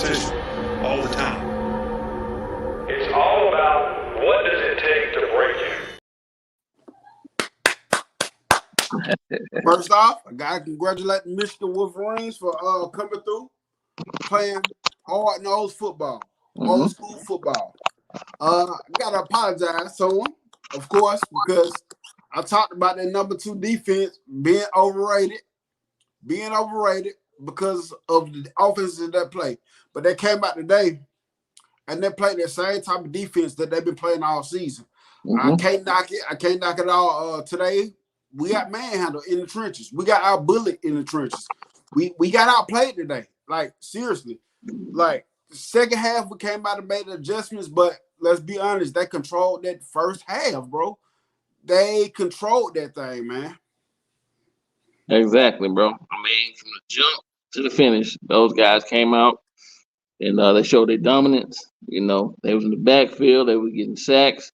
competition all the time. It's all about what does it take to break you. First off, I gotta congratulate the Michigan Wolverines for coming through, playing hard-nosed football, old school football. I gotta apologize to them, of course, because I talked about that number 2 defense being overrated because of the offenses that play. But they came out today and they played that same type of defense that they've been playing all season. I can't knock it. I can't knock it all. Today, we got manhandled in the trenches. We got outbullied in the trenches. We got outplayed today. Like, seriously. Like, the second half, we came out and made adjustments, but let's be honest, they controlled that first half, bro. They controlled that thing, man. Exactly, bro. I mean, from the jump to the finish, those guys came out and they showed their dominance. You know, they was in the backfield, they were getting sacks,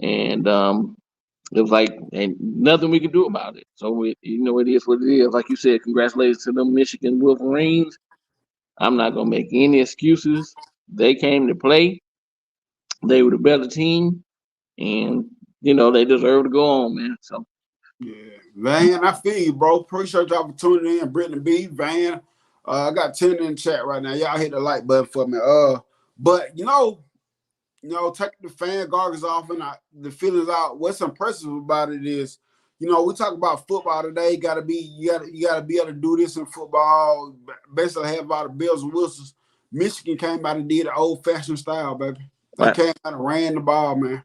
and it was like ain't nothing we could do about it. So it is what it is. Like you said, congratulations to the Michigan Wolverines. I'm not gonna make any excuses. They came to play. They were the better team, and they deserve to go on, man. So yeah, Van, I feel you, bro. Appreciate y'all for tuning in, Brittany B. Van, I got 10 in the chat right now. Y'all hit the like button for me. But take the fan goggles off and the feelings out. What's impressive about it is, we talk about football today. You gotta be able to do this in football. Basically, have all the bells and whistles. Michigan came out and did the old-fashioned style, baby. They came out and ran the ball, man.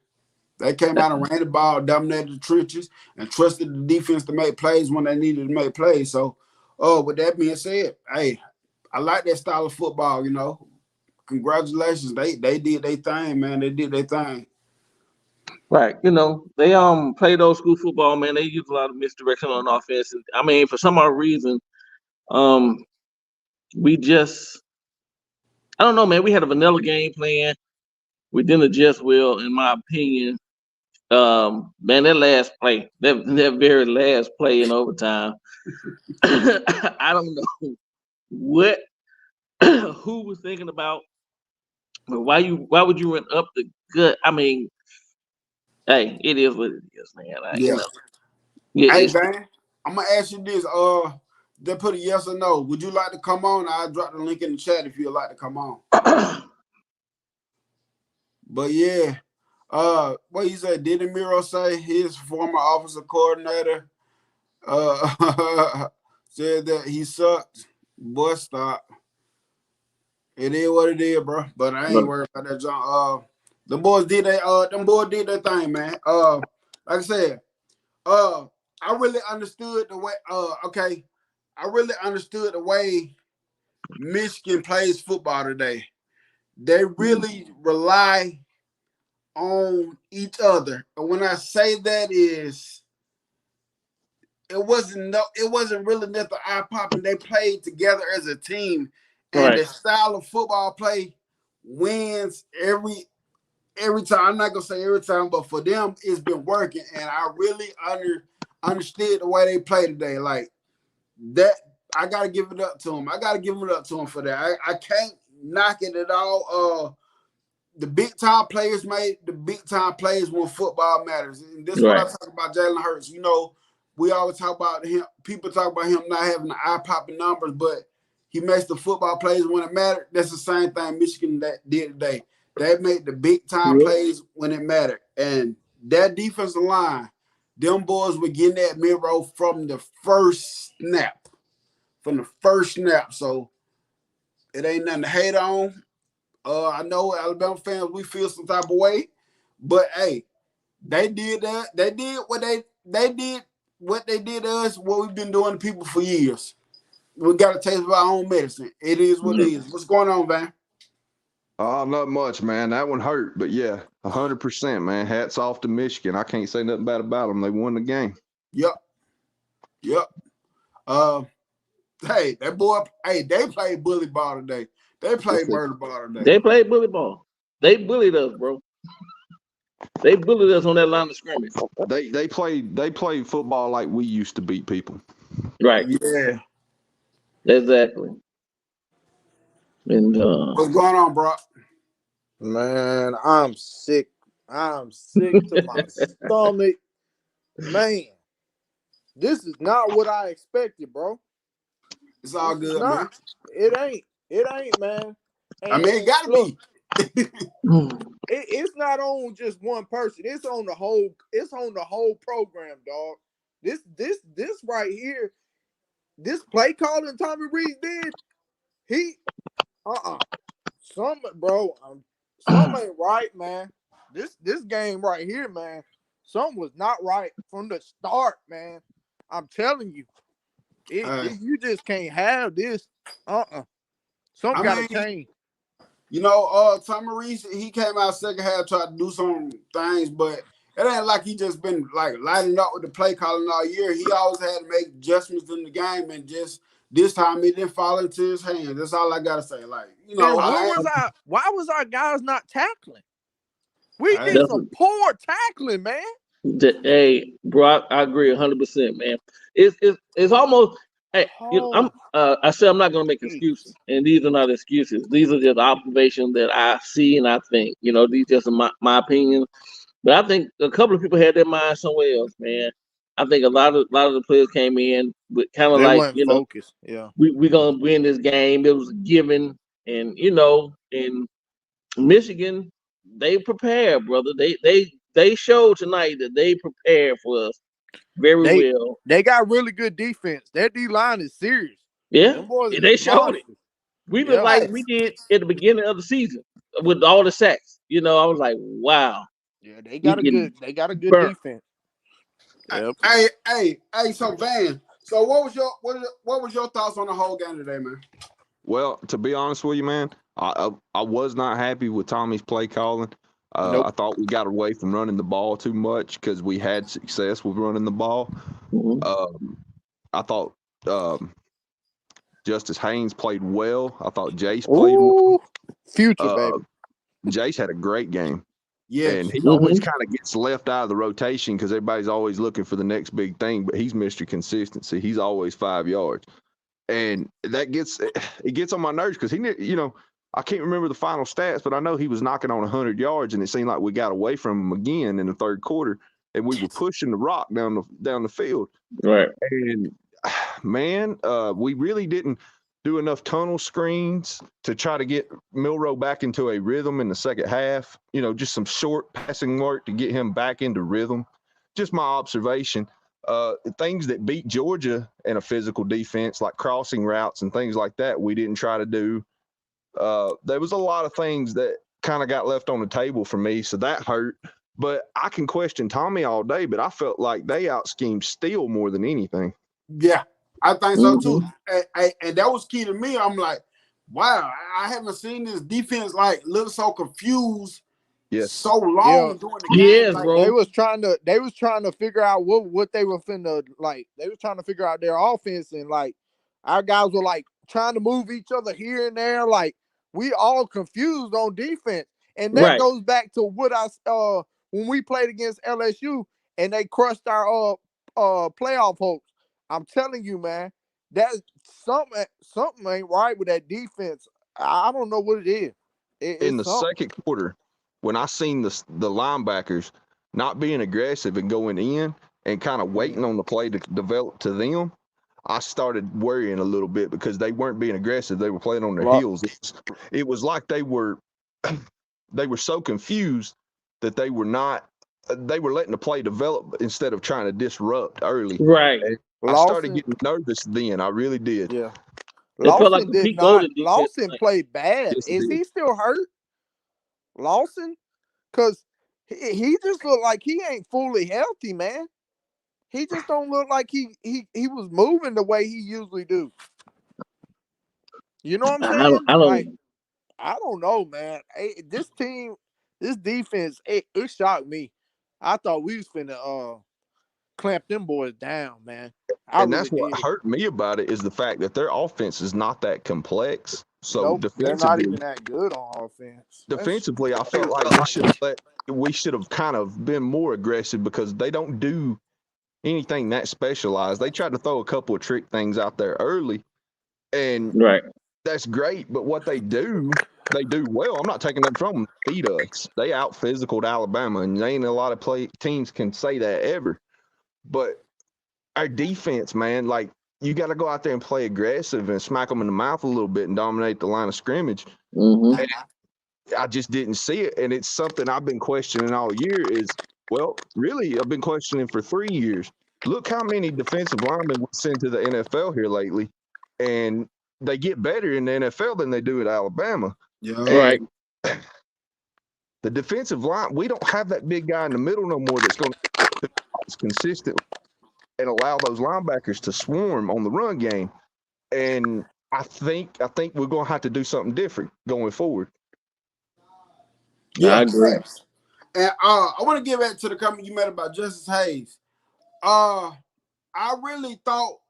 They came out and ran the ball, dominated the trenches, and trusted the defense to make plays when they needed to make plays. So, with that being said, hey, I like that style of football, Congratulations. They did their thing, man. They did their thing. Right. They played old school football, man. They used a lot of misdirection on offense. And, I mean, for some odd reason, we just I don't know, man. We had a vanilla game plan. We didn't adjust well, in my opinion. Man, that last play, that very last play in overtime, I don't know what who was thinking about, but why would you run up the gut? I mean, hey, it is what it is, man. Hey, man, I'm gonna ask you this. They put a yes or no. Would you like to come on? I'll drop the link in the chat if you'd like to come on. But yeah, what you say? Didn't Miro say his former offensive coordinator said that he sucked? Boy, stop. It is what it is, bro. But I ain't worried about that, John. The boys did their thing, man. Like I said, I really understood the way. I really understood the way Michigan plays football today. They really rely on each other, and when I say that is, it wasn't really nothing eye popping. They played together as a team, and the style of football play wins every time. I'm not gonna say every time, but for them, it's been working, and I really understood the way they play today. Like that, I gotta give it up to them. I gotta give it up to them for that. I can't knock it at all. The big time players made the big time plays when football matters, and this is what I talk about Jalen Hurts. We always talk about him. People talk about him not having the eye popping numbers, but he makes the football plays when it mattered. That's the same thing Michigan did today. They made the big time plays when it mattered, and that defensive line, them boys were getting that mid-roll from the first snap. So it ain't nothing to hate on. I know Alabama fans, we feel some type of way, but hey, they did that. They did what they did to us, what we've been doing to people for years. We got to taste of our own medicine. It is what it is. What's going on, Van? Not much, man. That one hurt, but yeah, 100%, man. Hats off to Michigan. I can't say nothing bad about them. They won the game. Yep. Hey, that boy. Hey, they played bully ball today. They played murder ball today. They played bully ball. They bullied us, bro. They bullied us on that line of scrimmage. They played football like we used to beat people. Right. Yeah. Exactly. And What's going on, bro? Man, I'm sick. I'm sick to my stomach. Man, this is not what I expected, bro. It's This all is good, not. man. It ain't. It ain't, man. I mean, it gotta Look, be. it's not on just one person. It's on the whole. It's on the whole program, dog. This right here. This play calling Tommy Rees did. He Some bro. Something ain't right, man. This game right here, man. Something was not right from the start, man. I'm telling you, you just can't have this. Something I got to mean, change. Tommy Reese, he came out second half, tried to do some things, but it ain't like he just been like lighting up with the play calling all year. He always had to make adjustments in the game, and just this time it didn't fall into his hands. That's all I gotta say. Like, Then why was our guys not tackling? We I did some poor tackling, man. hey, bro, I agree 100%, man. It's almost. Hey, I said I'm not gonna make excuses, and these are not excuses. These are just observations that I see and I think. These just are my opinion. But I think a couple of people had their mind somewhere else, man. I think a lot of the players came in with kind of They like, weren't focused. Yeah, we gonna win this game. It was a given, and in Michigan, they prepared, brother. They showed tonight that they prepared for us very well. They got really good defense. Their D line is serious. Yeah, Them boys they is showed it. monsters. We looked like we did at the beginning of the season with all the sacks. I was like, wow. Yeah, they got a good burnt. defense. Yep. Hey, so Van, so what was your thoughts on the whole game today, man? Well, to be honest with you, man, I was not happy with Tommy's play calling. Nope. I thought we got away from running the ball too much because we had success with running the ball. Mm-hmm. I thought Justice Haynes played well. I thought Jace played well. Future, baby. Jace had a great game. Yes. And he always kind of gets left out of the rotation because everybody's always looking for the next big thing, but he's Mr. Consistency. He's always 5 yards. And that gets on my nerves because I can't remember the final stats, but I know he was knocking on 100 yards, and it seemed like we got away from him again in the third quarter, and we were pushing the rock down the field. Right. And man, we really didn't do enough tunnel screens to try to get Milroe back into a rhythm in the second half. Just some short passing work to get him back into rhythm. Just my observation. Things that beat Georgia in a physical defense, like crossing routes and things like that, we didn't try to do. There was a lot of things that kind of got left on the table for me, so that hurt. But I can question Tommy all day, but I felt like they out-schemed Steele more than anything. Yeah, I think so too. And that was key to me. I'm like, wow, I haven't seen this defense look so confused so long during the game. Yes, bro. They was trying to figure out what they were finna like. They was trying to figure out their offense, and our guys were trying to move each other here and there. We all confused on defense. And that goes back to what when we played against LSU and they crushed our playoff hopes. I'm telling you, man, that something ain't right with that defense. I don't know what it is. In the second quarter, when I seen the linebackers not being aggressive and going in and kind of waiting on the play to develop to them, I started worrying a little bit because they weren't being aggressive. They were playing on their heels. It was like they were so confused that they were letting the play develop instead of trying to disrupt early. Right. I started getting nervous then. I really did. Yeah. Lawson did not. Lawson played bad. Is he still hurt? Lawson? Because he just looked like he ain't fully healthy, man. He just don't look like he was moving the way he usually do. You know what I'm saying? I don't know, man. This team, this defense, it shocked me. I thought we was finna clamp them boys down, man. That's what hurt me about it is the fact that their offense is not that complex. So they're not even that good on offense. Defensively, I felt like we should have kind of been more aggressive because they don't do anything that specialized. They tried to throw a couple of trick things out there early, and that's great, but what they do well. I'm not taking them from them. Beat us. They out physicaled Alabama, and ain't a lot of teams can say that ever. But our defense, man, like you got to go out there and play aggressive and smack them in the mouth a little bit and dominate the line of scrimmage. Mm-hmm. I just didn't see it, and it's something I've been questioning all year. Really, I've been questioning for 3 years. Look how many defensive linemen we send to the NFL here lately, and they get better in the NFL than they do at Alabama. Yeah. Right. The defensive line, we don't have that big guy in the middle no more that's going to consistently and allow those linebackers to swarm on the run game. And I think we're going to have to do something different going forward. Yeah, I agree. And I want to give back to the comment you made about Justice Hayes. I really thought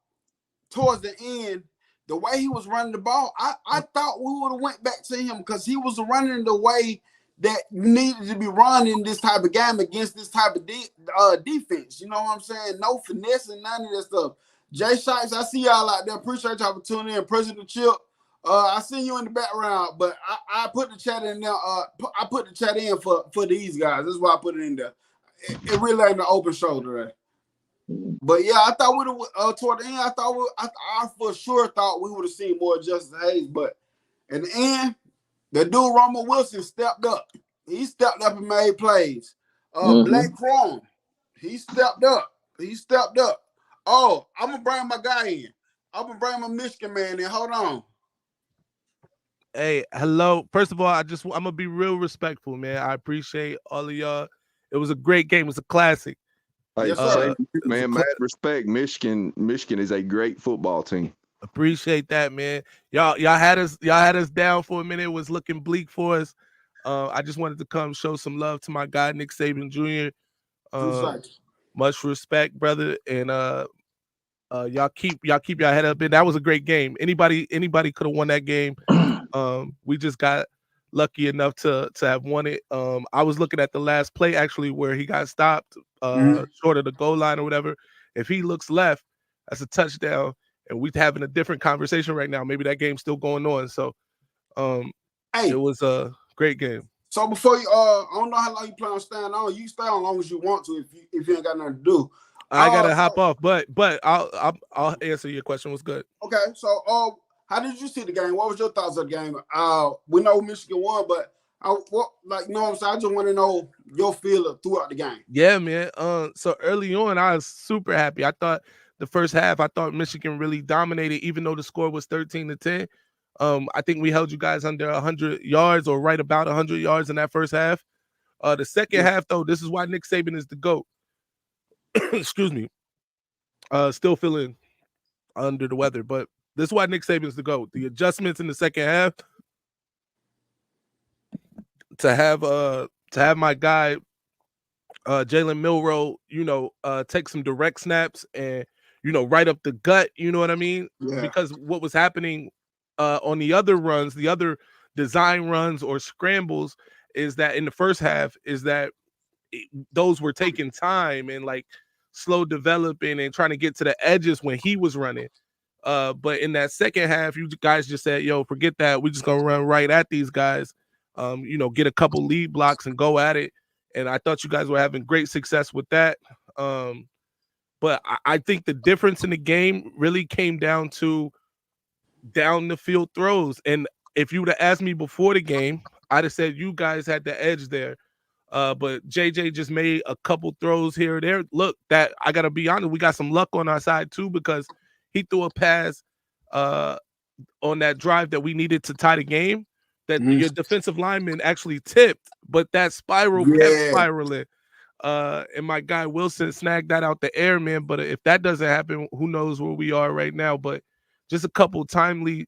towards the end, the way he was running the ball, I thought we would have went back to him because he was running the way that needed to be run in this type of game against this type of defense. You know what I'm saying? No finesse and none of that stuff. Jay Shikes, I see y'all out there. Appreciate y'all for tuning in. President Chip, I see you in the background, but I put the chat in there. I put the chat in for these guys. That's why I put it in there. It really ain't an open show today. But yeah, I thought we would toward the end. I for sure thought we would have seen more Justice Hayes, but in the end, the dude Roman Wilson stepped up. He stepped up and made plays. Black Chrome, he stepped up. Oh, I'm gonna bring my guy in. I'm gonna bring my Michigan man in. Hold on. Hey, hello. First of all, I'm gonna be real respectful, man. I appreciate all of y'all. It was a great game. It was a classic. Hey, Yes, sir. man, mad respect. Michigan is a great football team. Appreciate that, man. Y'all had us down for a minute. It was looking bleak for us. I just wanted to come show some love to my guy Nick Saban Jr. Much respect, brother, and y'all keep your head up. And that was a great game. Anybody could have won that game. We just got lucky enough to have won it. I was looking at the last play actually where he got stopped short of the goal line or whatever. If he looks left, that's a touchdown. And we're having a different conversation right now. Maybe that game's still going on. So it was a great game. So before you I don't know how long you plan on staying on. You stay on as long as you want to if you ain't got nothing to do. I gotta hop off, but I'll answer your question. What's good? Okay, so how did you see the game? What was your thoughts of the game? We know Michigan won, but you know what I'm saying? I just want to know your feel throughout the game. Yeah, man. So early on, I was super happy. I thought the first half, Michigan really dominated, even though the score was 13-10. I think we held you guys under 100 yards or right about 100 yards in that first half. The second half, though, this is why Nick Saban is the GOAT. Excuse me. Still feeling under the weather, but this is why Nick Saban is the GOAT. The adjustments in the second half to have my guy Jalen Milroe, take some direct snaps and right up the gut. You know what I mean? Yeah. Because what was happening on the other runs, the other design runs or scrambles, is that in the first half is that those were taking time and like slow developing and trying to get to the edges when he was running. But in that second half, you guys just said, yo, forget that. We're just going to run right at these guys, get a couple lead blocks and go at it. And I thought you guys were having great success with that. But I think the difference in the game really came down to down the field throws. And if you would have asked me before the game, I'd have said you guys had the edge there. But JJ just made a couple throws here or there. Look, that I got to be honest, we got some luck on our side too, because he threw a pass on that drive that we needed to tie the game that your defensive lineman actually tipped, but that spiral kept spiraling. And my guy Wilson snagged that out the air, man. But if that doesn't happen, who knows where we are right now. But just a couple timely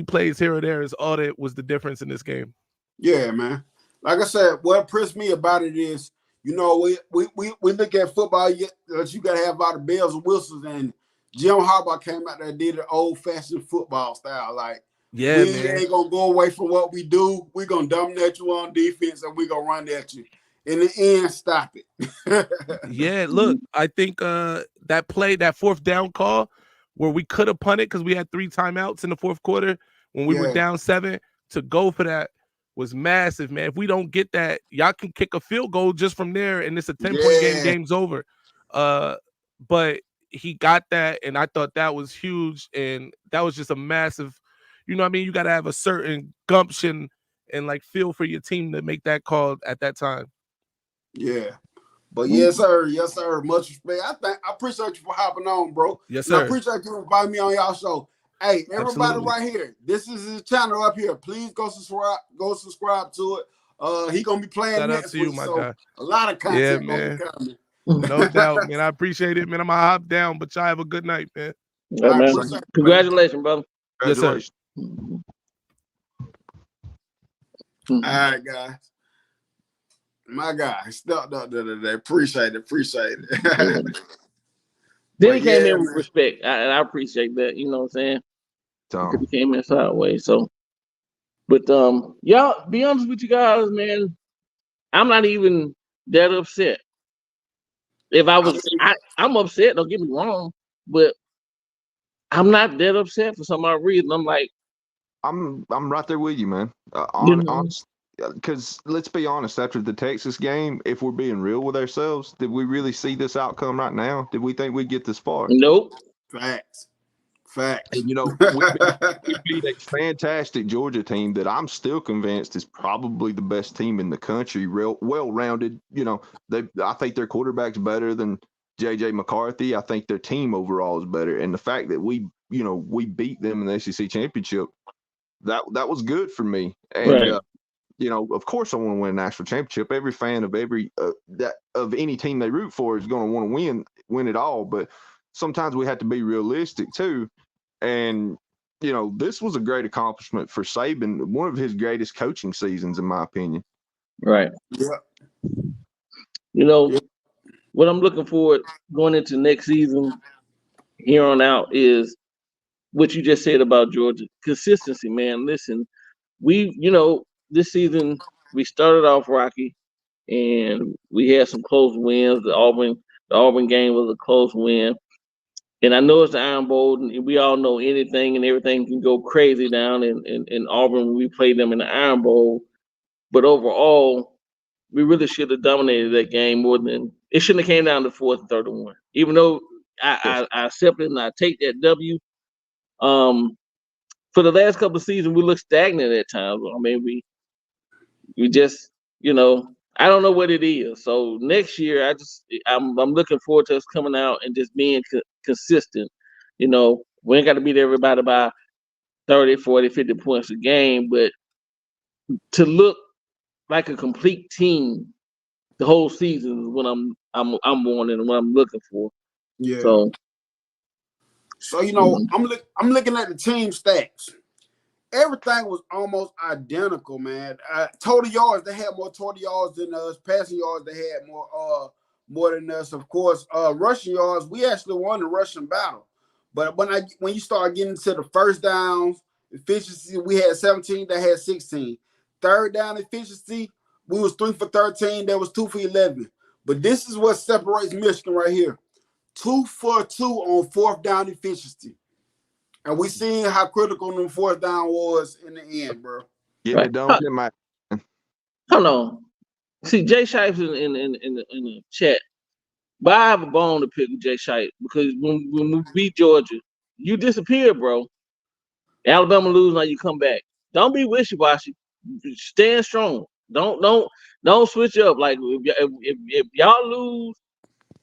plays here or there is all that was the difference in this game. Yeah, man. Like I said, what impressed me about it is, we look at football that you got to have a lot of bells and whistles, and Jim Harbaugh came out there and did an old-fashioned football style. Like, we ain't going to go away from what we do. We're going to dominate you on defense, and we're going to run at you. In the end, stop it. Yeah, look, I think that play, that fourth down call, where we could have punted because we had 3 timeouts in the fourth quarter, when we were down 7, to go for that was massive, man. If we don't get that, y'all can kick a field goal just from there, and it's a 10-point game. Game's over. But he got that, and I thought that was huge, and that was just a massive. You know what I mean? You got to have a certain gumption and like feel for your team to make that call at that time. Yeah. But yes, sir. Much respect. I appreciate you for hopping on, bro. Yes, sir. And I appreciate you inviting me on y'all show. Hey, everybody Absolutely. right here, this is his channel up here. Please go subscribe to it. He gonna be playing Shout out next to you, week, my so guy. a lot of content man. gonna be coming. No doubt, man. I appreciate it, man. I'm gonna hop down, but y'all have a good night, man. Yeah, man. Congratulations, brother. Congratulations. Yes, sir. All right, guys. My guy stepped up today. Appreciate it. Then he came in with respect, and I appreciate that. You know what I'm saying? He came in sideways. So, but y'all, be honest with you guys, man. I'm not even that upset. If I was, I'm upset. Don't get me wrong, but I'm not that upset for some odd reason. I'm like, I'm right there with you, man. Honest, because let's be honest. After the Texas game, if we're being real with ourselves, did we really see this outcome right now? Did we think we'd get this far? Nope. Facts. And, you know, we beat a fantastic Georgia team that I'm still convinced is probably the best team in the country. Real well-rounded. You know, I think their quarterback's better than J.J. McCarthy. I think their team overall is better. And the fact that we beat them in the SEC championship, that was good for me. And you know, of course, I want to win a national championship. Every fan of of any team they root for is going to want to win it all. But sometimes we have to be realistic too. And you know, this was a great accomplishment for Saban, one of his greatest coaching seasons, in my opinion. Right. Yeah. You know, what I'm looking forward going into next season here on out is what you just said about Georgia. Consistency, man. Listen, this season we started off rocky and we had some close wins. The Auburn game was a close win. And I know it's the Iron Bowl, and we all know anything and everything can go crazy down in Auburn when we play them in the Iron Bowl. But overall, we really should have dominated that game more than it shouldn't have came down to 4th and 31. Even though I accept it and I take that W. For the last couple of seasons, we look stagnant at times. I mean, we just, I don't know what it is. So next year, I'm looking forward to us coming out and just being consistent. We ain't got to beat everybody by 30, 40, 50 points a game, but to look like a complete team the whole season is what I'm wanting and what I'm looking for. Yeah. So I'm looking at the team stats. Everything was almost identical, man. Total yards, they had more total yards than us. Passing yards, they had more than us. Of course, rushing yards, we actually won the rushing battle. But when you start getting to the first downs efficiency, we had 17, they had 16. Third down efficiency, we was 3 for 13, that was 2 for 11. But this is what separates Michigan right here. 2 for 2 on 4th down efficiency. And we seen how critical the 4th down was in the end, bro. Getting it done with my. Hold on. See, Jay Shipe's in the chat. But I have a bone to pick with Jay Shipe because when we beat Georgia, you disappear, bro. Alabama lose, now you come back. Don't be wishy-washy. Stand strong. Don't switch up. Like if y'all lose,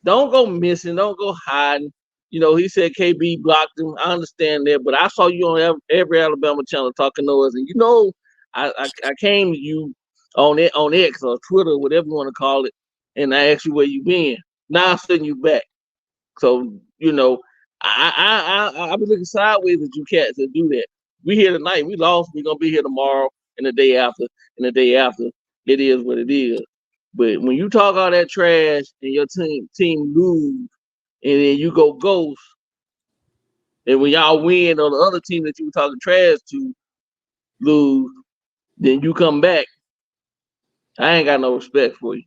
don't go missing. Don't go hiding. He said KB blocked him. I understand that, but I saw you on every Alabama channel talking noise, and I came to you on X or Twitter, whatever you want to call it, and I asked you where you been. Now I'm sending you back. So I be looking sideways at you cats that do that. We here tonight. We lost. We gonna be here tomorrow and the day after and the day after. It is what it is. But when you talk all that trash and your team lose, and then you go ghost, and when y'all win or the other team that you were talking trash to lose, then you come back. I ain't got no respect for you.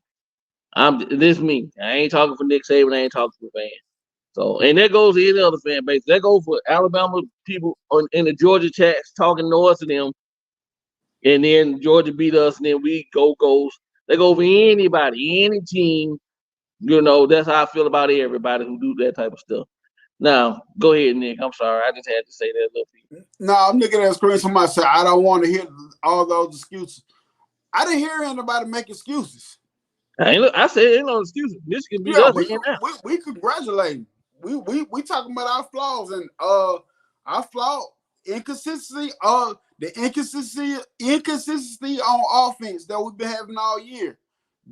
This me. I ain't talking for Nick Saban. I ain't talking for Van. So, and that goes to any other fan base. That goes for Alabama people in the Georgia chats talking noise to them, and then Georgia beat us, and then we go goes. They go for anybody, any team. That's how I feel about everybody who do that type of stuff. Now, go ahead, Nick. I'm sorry. I just had to say that little piece. No, I'm looking at the screen. Somebody said, I don't want to hear all those excuses. I didn't hear anybody make excuses. I said ain't no excuses. Michigan beat us again now. We congratulate them. We talking about our flaws and our flaw inconsistency. The inconsistency on offense that we've been having all year.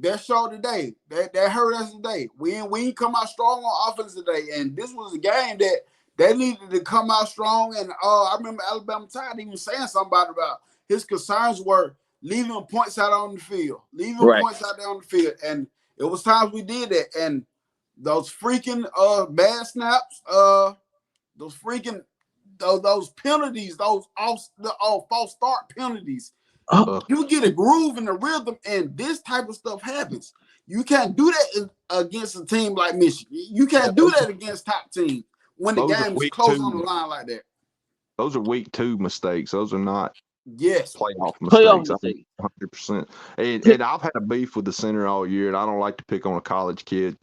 That showed today. That hurt us today. We ain't come out strong on offense today. And this was a game that they needed to come out strong. And I remember Alabama Tide even saying something about his concerns were leaving points out on the field. Points out there on the field. And it was times we did that. And those freaking bad snaps, those penalties, those false start penalties. You get a groove in the rhythm, and this type of stuff happens. You can't do that against a team like Michigan. You can't do that against top teams when the game is close on the line like that. Those are week 2 mistakes. Those are not playoff mistakes. 100%. And I've had a beef with the center all year, and I don't like to pick on a college kid,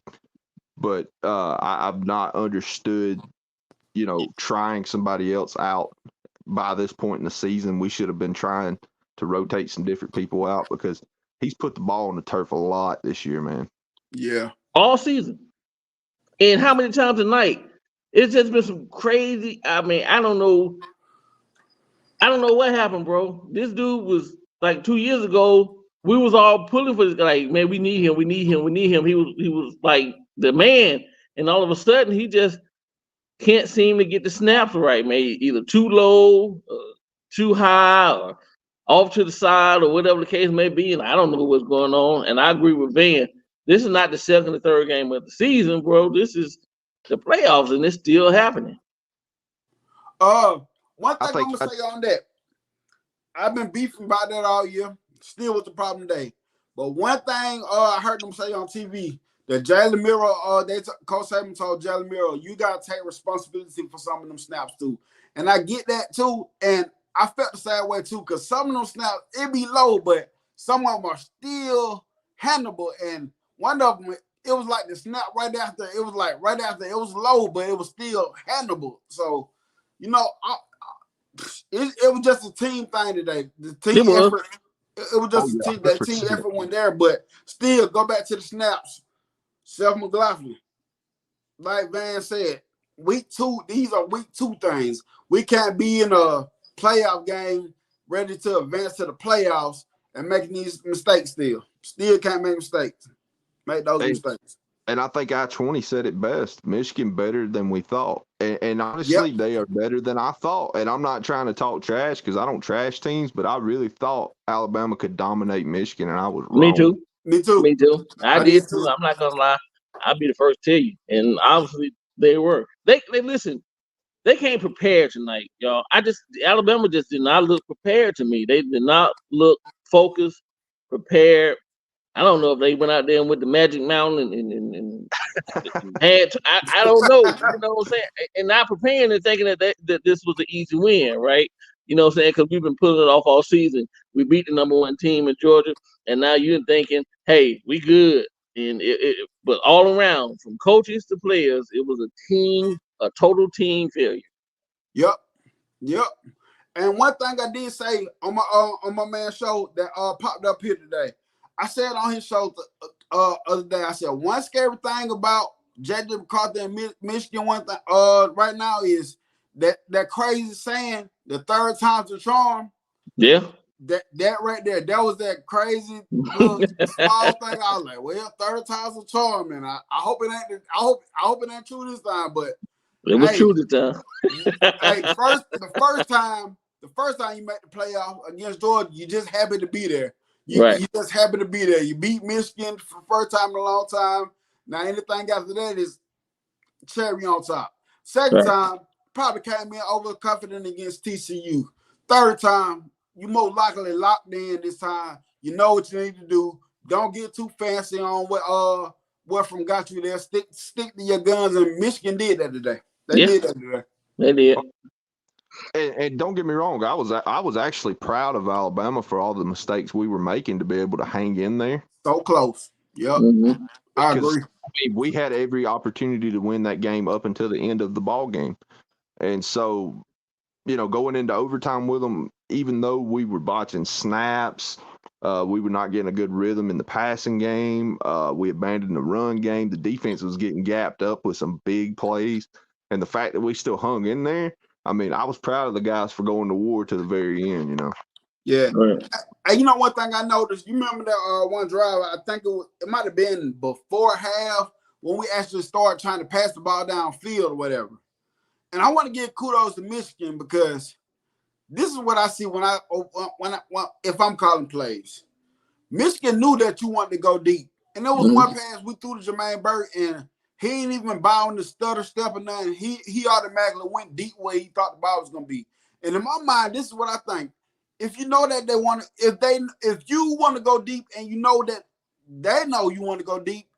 but I've not understood, trying somebody else out by this point in the season. We should have been trying to rotate some different people out because he's put the ball on the turf a lot this year, man. Yeah. All season. And how many times a night? It's just been some crazy. I mean, I don't know what happened, bro. This dude was like 2 years ago. We was all pulling for this guy. Like, man, we need him. He was like the man. And all of a sudden, he just can't seem to get the snaps right, man. Either too low, too high, or off to the side, or whatever the case may be. And I don't know what's going on. And I agree with Van. This is not the second or third game of the season, bro. This is the playoffs, and it's still happening. One thing I'm gonna say on that, I've been beefing about that all year. Still with the problem today. But one thing I heard them say on TV that Jalen Miro, Coach Saban told Jalen Miro, you gotta take responsibility for some of them snaps too. And I get that too. And I felt the same way too, because some of them snaps, it be low, but some of them are still handleable. And one of them, it was like the snap right after. It was low, but it was still handleable. So, it was just a team thing today. The team effort. It was just that team effort went there, but still go back to the snaps. Seth McLaughlin, like Van said, week 2. These are week 2 things. We can't be in a playoff game ready to advance to the playoffs and making these mistakes still. Still can't make mistakes. Make those mistakes. And I think I-20 said it best. Michigan better than we thought. And honestly, They are better than I thought. And I'm not trying to talk trash because I don't trash teams, but I really thought Alabama could dominate Michigan, and I was wrong. Me too. I did too. I'm not going to lie. I'll be the first to tell you. And obviously, they were. They listen. They came prepared tonight, y'all. Alabama just did not look prepared to me. They did not look focused, prepared. I don't know if they went out there and with the Magic Mountain and had to, I don't know. You know what I'm saying? And not preparing and thinking that this was an easy win, right? You know what I'm saying? Because we've been pulling it off all season. We beat the number 1 team in Georgia, and now you're thinking, hey, we good. And but all around, from coaches to players, it was a total team failure. Yep. And one thing I did say on my man's show that popped up here today, I said on his show the other day, I said one scary thing about J.J. McCarthy and Michigan right now is that crazy saying, the third time's a charm. Yeah. That right there, that was that crazy little small thing. I was like, well, third time's a charm, and I hope it ain't. I hope it ain't true this time, but it was true this time. the first time you make the playoff against Georgia, you just happy to be there. You just happy to be there. You beat Michigan for the first time in a long time. Now anything after that is cherry on top. Second time, probably came in overconfident against TCU. Third time, you more likely locked in this time. You know what you need to do. Don't get too fancy on what from got you there. Stick to your guns, and Michigan did that today. They Yeah. did that today. They did. And don't get me wrong, I was actually proud of Alabama for all the mistakes we were making to be able to hang in there. So close. Yep. Mhm. I Because agree. I mean, we had every opportunity to win that game up until the end of the ball game. And so, going into overtime with them, even though we were botching snaps, we were not getting a good rhythm in the passing game. We abandoned the run game. The defense was getting gapped up with some big plays. And the fact that we still hung in there, I mean, I was proud of the guys for going to war to the very end, Yeah. Right. And one thing I noticed, you remember that one drive, I think it might have been before half when we actually started trying to pass the ball downfield or whatever. And I want to give kudos to Michigan because this is what I see when if I'm calling plays. Michigan knew that you wanted to go deep. And there was one pass we threw to Jermaine Burke, and he ain't even bowing the stutter step or nothing. He automatically went deep where he thought the ball was gonna be. And in my mind, this is what I think. If you know that they want to, if you want to go deep and you know that they know you want to go deep,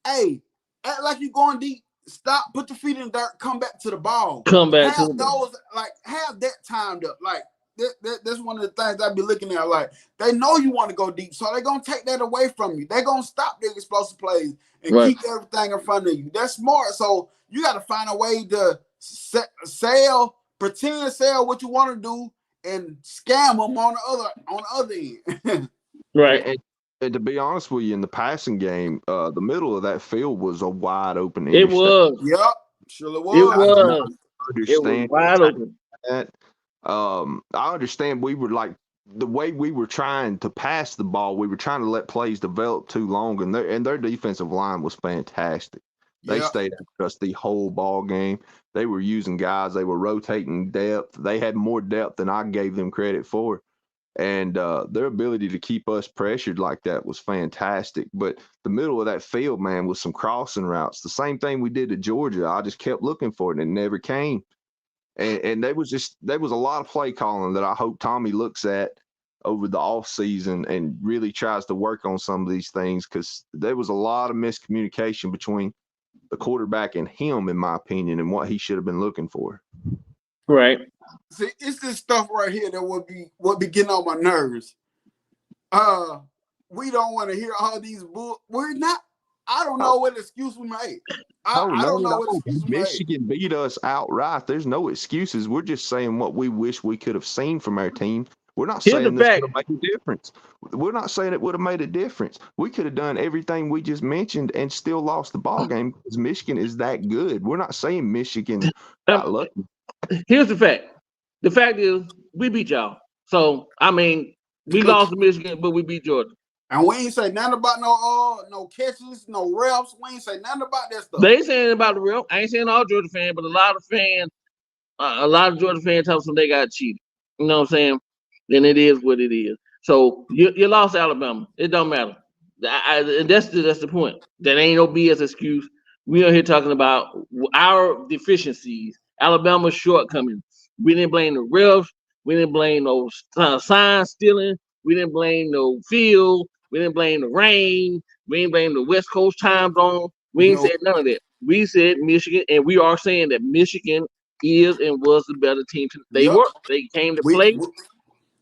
hey, act like you're going deep. Stop, put your feet in the dirt, come back to the ball. Come back to Have the ball. those, have that timed up. Like that's one of the things I be looking at. Like they know you want to go deep, so they're gonna take that away from you. They're gonna stop their explosive plays and Right. keep everything in front of you. That's smart. So you got to find a way to pretend sell what you want to do and scam them on the other end. Right. And to be honest with you, in the passing game, the middle of that field was a wide open It interstate. was. Yep, sure was. It was. It was Understand wide open. that. I understand we were like the way we were trying to pass the ball, we were trying to let plays develop too long, and their defensive line was fantastic. They Yep. stayed after us the whole ball game. They were using guys. They were rotating depth. They had more depth than I gave them credit for. And their ability to keep us pressured like that was fantastic. But the middle of that field, man, was some crossing routes. The same thing we did to Georgia. I just kept looking for it and it never came. And there was a lot of play calling that I hope Tommy looks at over the offseason and really tries to work on some of these things, because there was a lot of miscommunication between the quarterback and him, in my opinion, and what he should have been looking for. Right. See, it's this stuff right here that would be getting on my nerves. We don't want to hear all these we're not. I don't know what excuse we made. I don't know what excuse we made. Michigan beat us outright. There's no excuses. We're just saying what we wish we could have seen from our team. We're not Here's saying the this fact. would have made a difference. We're not saying it would have made a difference. We could have done everything we just mentioned and still lost the ball game because Michigan is that good. We're not saying Michigan got lucky. Here's the fact. The fact is, we beat y'all. So, I mean, we lost to Michigan, but we beat Georgia. And we ain't say nothing about no catches, no refs. We ain't say nothing about that stuff. They ain't saying about the real. I ain't saying all Georgia fans, but a lot of Georgia fans tell them they got cheated. You know what I'm saying? Then it is what it is. So you lost Alabama. It don't matter. And that's the point. That ain't no BS excuse. We are here talking about our deficiencies, Alabama's shortcomings. We didn't blame the refs. We didn't blame no sign stealing. We didn't blame no field. We didn't blame the rain. We didn't blame the West Coast time zone. We ain't said none of that. We said Michigan, and we are saying that Michigan is and was the better team. They came to play.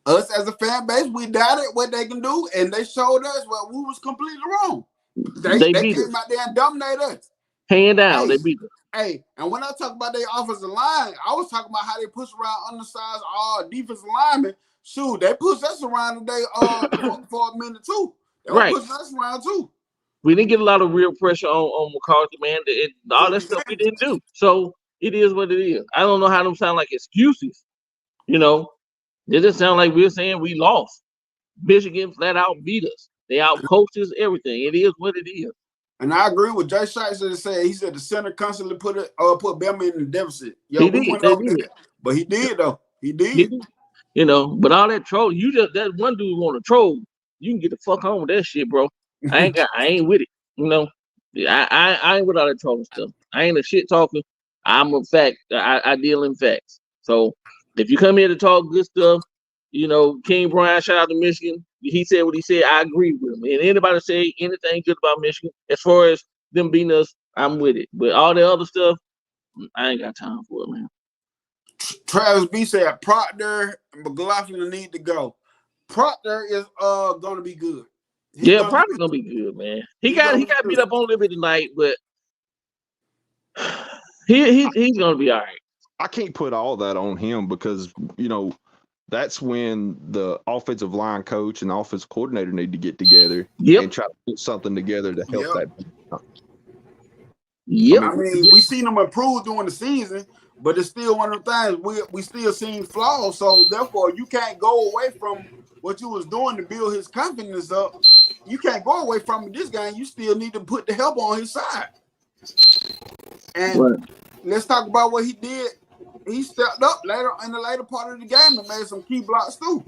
Us as a fan base, we doubted what they can do, and they showed us what we was completely wrong. They came out there and dominated us. Hand down, they beat us. Hey, and when I talk about their offensive line, I was talking about how they push around undersized defensive linemen. Shoot, they pushed us around today for a minute too. They were pushing us around too. We didn't get a lot of real pressure on McCarthy, man. All that stuff we didn't do. So it is what it is. I don't know how them sound like excuses. You know, they just sound like we're saying we lost. Michigan flat out beat us. They out coached us, everything. It is what it is. And I agree with Jay Shites that said. He said the center constantly put Bama in the deficit. Yo, but he did though. He did. You know, but all that troll, that one dude want to troll. You can get the fuck on with that shit, bro. I ain't with it. You know, I ain't with all that trolling stuff. I ain't a shit talker. I'm a fact. I deal in facts. So if you come here to talk good stuff, you know, King Brian, shout out to Michigan. He said what he said. I agree with him. And anybody say anything good about Michigan, as far as them beating us, I'm with it. But all the other stuff, I ain't got time for it, man. Travis B said Proctor and McLaughlin need to go. Proctor is gonna be good. Proctor's gonna be good, man. He got beat up on a little bit tonight, but he's gonna be all right. I can't put all that on him because that's when the offensive line coach and the offensive coordinator need to get together and try to put something together to help that. Yep. I mean, we seen them improve during the season, but it's still one of the things we still seen flaws. So therefore, you can't go away from what you was doing to build his confidence up. You can't go away from this game. You still need to put the help on his side. And let's talk about what he did. He stepped up later in the later part of the game and made some key blocks too.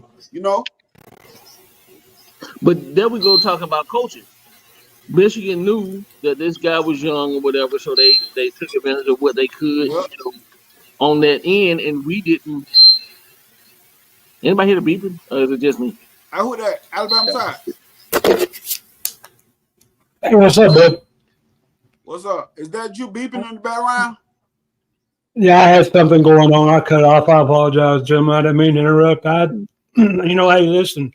But there we go talking about coaching. Michigan knew that this guy was young or whatever, so they took advantage of what they could on that end, and we didn't. Anybody hear the beeping, or is it just me? I heard that Alabama side. Hey, what's up, bud? What's up? Is that you beeping in the background? Yeah, I had something going on. I cut off. I apologize, Jim. I didn't mean to interrupt. Hey, listen.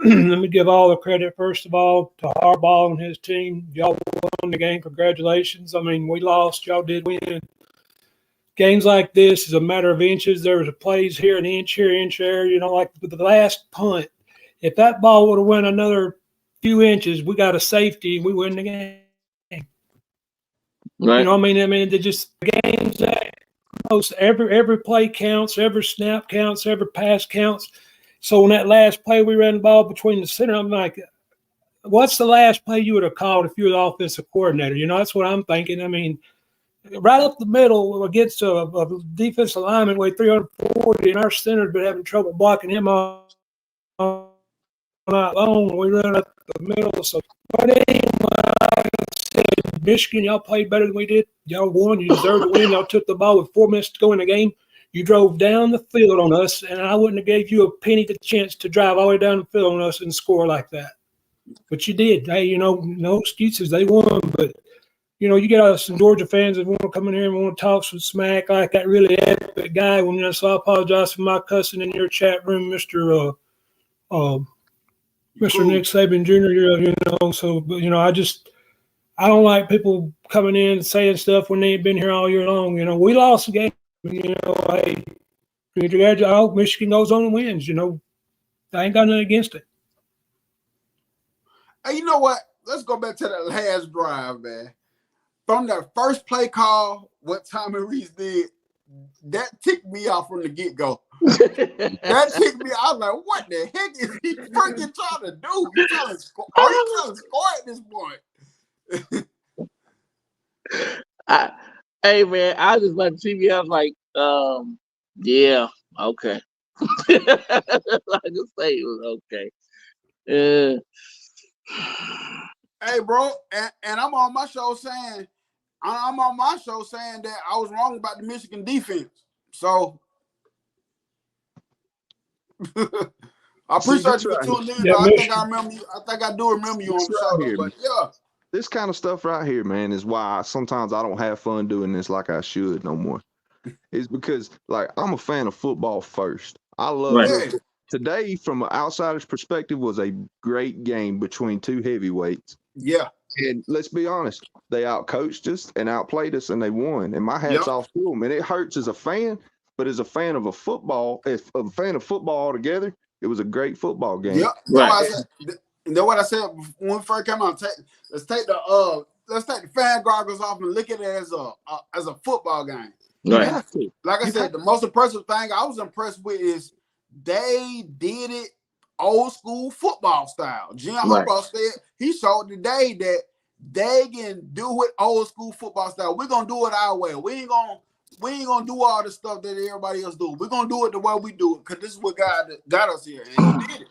Let me give all the credit, first of all, to Harbaugh and his team. Y'all won the game. Congratulations. I mean, we lost. Y'all did win. Games like this is a matter of inches. There was plays here, an inch here, inch there. Like the last punt. If that ball would have went another few inches, we got a safety and we win the game. Right. I mean, they're just games that every play counts, every snap counts, every pass counts. So on that last play, we ran the ball between the center. I'm like, what's the last play you would have called if you were the offensive coordinator? That's what I'm thinking. I mean, right up the middle against a defensive lineman weighed 340, and our center's been having trouble blocking him all night long. We run up the middle. So, but anyway, I said, Michigan, y'all played better than we did. Y'all won. You deserved to win. Y'all took the ball with 4 minutes to go in the game. You drove down the field on us, and I wouldn't have gave you a penny the chance to drive all the way down the field on us and score like that. But you did. Hey, no excuses. They won. But, you get some Georgia fans that want to come in here and want to talk some smack like that really epic guy. So I apologize for my cussing in your chat room, Mr. Nick Saban Jr., So, I don't like people coming in and saying stuff when they ain't been here all year long. We lost the game. Hey, I hope Michigan goes on and wins. I ain't got nothing against it. Hey, you know what? Let's go back to that last drive, man. From that first play call, what Tommy Reese did, that ticked me off from the get-go. That ticked me. I was like, what the heck is he freaking trying to do? Are you trying to score at this point? Hey man, I just like TV. I was like, yeah, okay. I just say it was okay. Hey, bro, and I'm on my show saying that I was wrong about the Michigan defense. So I appreciate you for tuning in. I think I do remember you on the show, though, but yeah. This kind of stuff right here, man, is why sometimes I don't have fun doing this like I should no more. It's because, I'm a fan of football first. I love it. Today, from an outsider's perspective, was a great game between two heavyweights. Yeah. And let's be honest, they outcoached us and outplayed us, and they won. And my hat's off to them. And it hurts as a fan, but as a fan of football altogether, it was a great football game. Yep. Right. That's what I said when we first came out. Let's take the fan goggles off and look at it as a football game. Right. Like I said, the most impressive thing I was impressed with is they did it old school football style. Jim Harbaugh said he showed today that they can do it old school football style. We're gonna do it our way. We ain't gonna do all the stuff that everybody else do. We're gonna do it the way we do it because this is what God got us here, and he did it.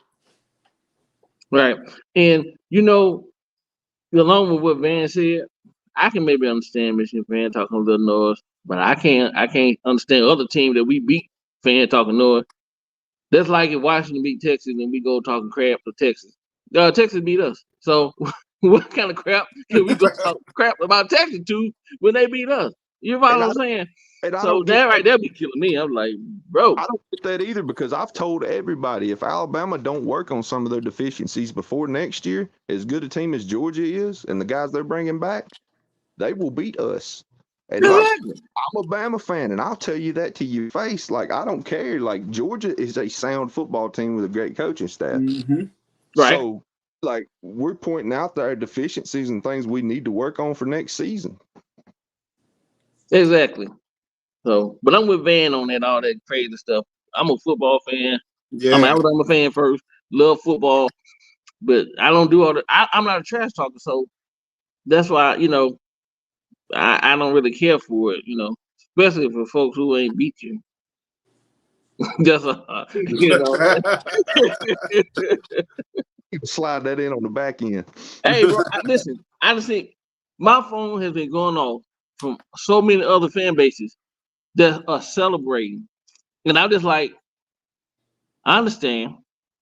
Right. And along with what Van said, I can maybe understand Michigan fan talking a little noise, but I can't understand other team that we beat fan talking noise. That's like if Washington beat Texas and we go talking crap to Texas. Texas beat us. So What kind of crap can we go talk crap about Texas to when they beat us? You follow what I'm saying? And I So don't get that right there be killing me. I'm like, bro. I don't get that either because I've told everybody if Alabama don't work on some of their deficiencies before next year, as good a team as Georgia is and the guys they're bringing back, they will beat us. And Exactly. I'm a Bama fan, and I'll tell you that to your face. Like, I don't care. Like, Georgia is a sound football team with a great coaching staff. Mm-hmm. Right. So, like, we're pointing out their deficiencies and things we need to work on for next season. Exactly. So, but I'm with Van on that, all that crazy stuff. I'm a football fan. Yeah. I'm an Alabama fan first. Love football, but I don't do all the. I'm not a trash talker, so that's why I don't really care for it. Especially for folks who ain't beat you. Just Slide that in on the back end. Hey, bro, listen. I just think my phone has been going off from so many other fan bases that are celebrating, and I'm just like, I understand,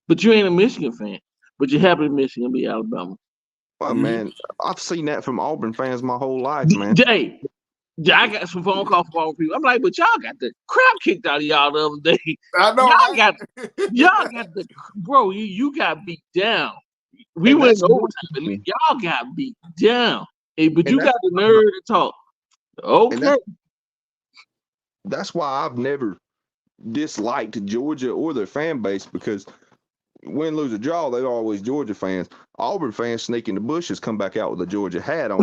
but you ain't a Michigan fan, but you're happy Michigan beat Alabama. Well, man, I've seen that from Auburn fans my whole life, man. Hey, I got some phone calls from Auburn people. I'm like, but y'all got the crap kicked out of y'all the other day. I know. Y'all got the bro. You got beat down. We went to overtime. Y'all got beat down. Hey, but you got the nerve to talk. Okay. That's why I've never disliked Georgia or their fan base because win, lose, or draw, they're always Georgia fans. Auburn fans sneak in the bushes, come back out with a Georgia hat on.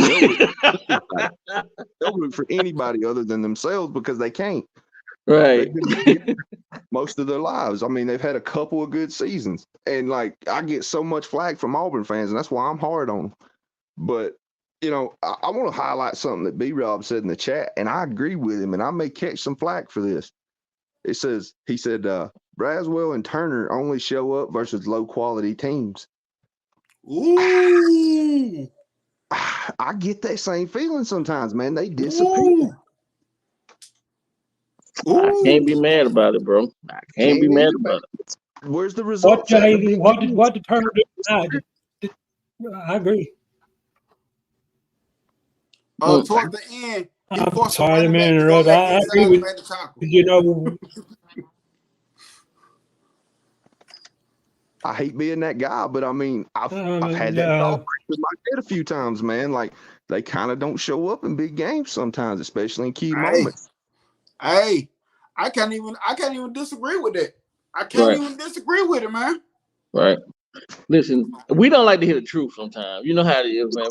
They'll root for anybody other than themselves because they can't. Right. Most of their lives. I mean, they've had a couple of good seasons. And, like, I get so much flack from Auburn fans, and that's why I'm hard on them. But, I want to highlight something that B-Rob said in the chat, and I agree with him, and I may catch some flack for this. He said, Braswell and Turner only show up versus low-quality teams. Ooh. I get that same feeling sometimes, man. They disappear. Ooh. I can't be mad about it, bro. I can't be mad about it. Where's the results? What did Turner do tonight? I agree. Towards the end, I'm sorry, man, interrupt. I agree with I hate being that guy, but I mean, I've had that thought with my head a few times, man. Like they kind of don't show up in big games sometimes, especially in key moments. Hey, I can't even disagree with that. I can't even disagree with it, man. Right. Listen, we don't like to hear the truth sometimes. You know how it is, man.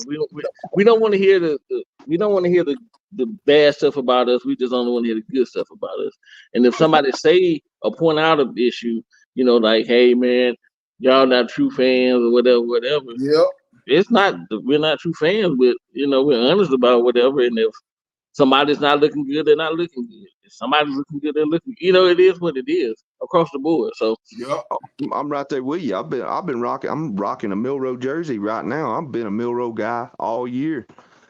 We don't want to hear the bad stuff about us. We just only want to hear the good stuff about us. And if somebody say or point out an issue, like, hey man, y'all not true fans or whatever. Yep. It's not we're not true fans, but we're honest about whatever. And if somebody's not looking good, they're not looking good. If somebody's looking good, they're looking. It is what it is across the board. So yep. I'm right there with you. I've been rocking. I'm rocking a Milrow jersey right now. I've been a Milrow guy all year.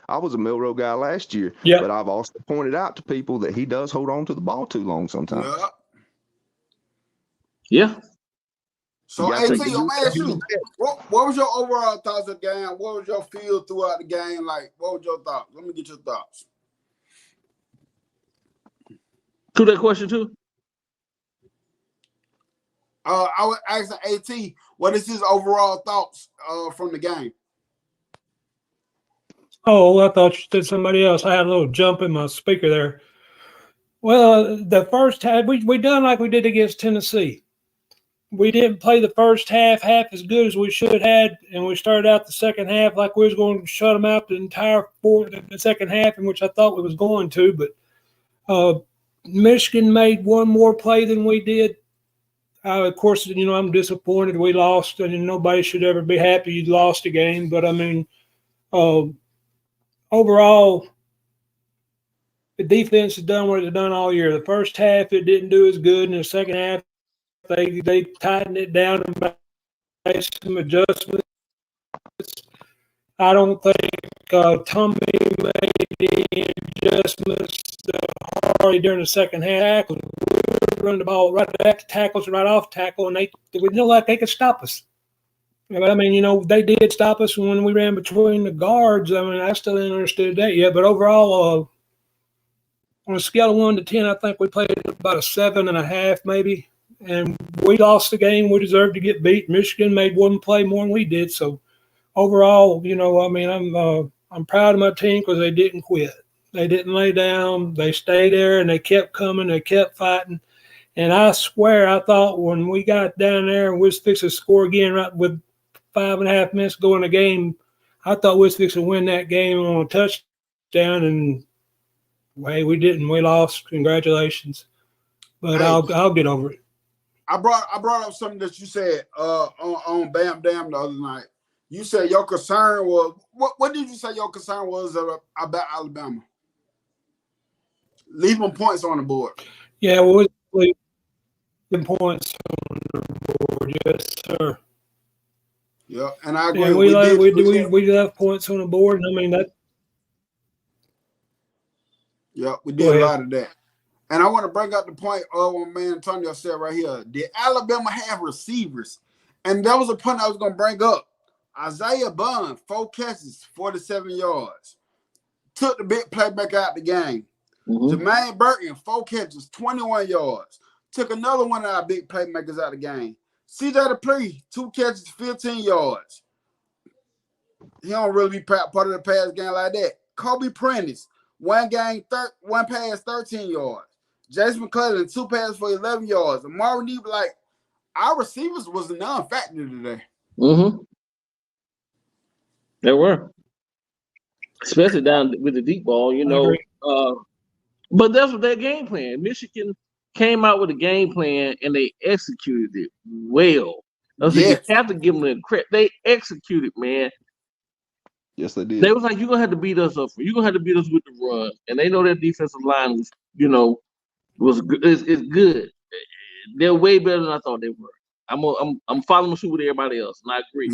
I was a Milrow guy last year, but I've also pointed out to people that he does hold on to the ball too long sometimes. Yep. Yeah. So, AT, I'm asking you, what was your overall thoughts of the game? What was your feel throughout the game? Like, what was your thoughts? Let me get your thoughts. To that question too. I would ask the AT, what is his overall thoughts from the game? Oh, I thought you said somebody else. I had a little jump in my speaker there. Well, the first half, we done like we did against Tennessee. We didn't play the first half as good as we should have, and we started out the second half like we was going to shut them out the entire the second half, in which I thought we was going to. But Michigan made one more play than we did. Of course, I'm disappointed we lost, and nobody should ever be happy you lost a game. But I mean, overall, the defense has done what it's done all year. The first half it didn't do as good, and the second half they tightened it down and made some adjustments. I don't think Tommy made any adjustments hardly during the second half. We were running the ball right at the tackles, right off tackle, and they didn't look like they could stop us. But I mean, they did stop us when we ran between the guards. I mean, I still didn't understand that yet. But overall, on a scale of 1 to 10, I think we played about a 7.5, maybe. And we lost the game. We deserved to get beat. Michigan made one play more than we did. So overall, I mean, I'm proud of my team because they didn't quit. They didn't lay down. They stayed there and they kept coming. They kept fighting. And I swear, I thought when we got down there and we was fixing to score again right with 5.5 minutes to go in the game, I thought we was fixing to win that game on a touchdown. And hey, we didn't. We lost. Congratulations. But Hey. I'll get over it. I brought up something that you said on Bam Dam the other night. You said your concern was what did you say your concern was about Alabama? Leaving points on the board. Yeah, well, we leaving points on the board, yes, sir. Yeah, and I agree. Yeah, we left points on the board, and I mean that. Yeah, we did a lot of that. And I want to bring up the point of what man Antonio said right here. Did Alabama have receivers? And that was a point I was going to bring up. Isaiah Bond, 4 catches, 47 yards. Took the big playmaker out the game. Jermaine Burton, 4 catches, 21 yards. Took another one of our big playmakers out of the game. CJ Dupree, 2 catches, 15 yards. He don't really be part of the pass game like that. Kobe Prentice, 1 pass, 13 yards. Jason McClellan, 2 passes for 11 yards. And Marvin Lee, our receivers was a non-factor today. They were. Especially down with the deep ball, but that's what their game plan. Michigan came out with a game plan and they executed it well. You have to give them the credit. They executed, man. Yes, they did. They was like, you're gonna have to beat us up. You're gonna have to beat us with the run. And they know their defensive line was good. They're way better than I thought they were. I'm following suit with everybody else, and I agree.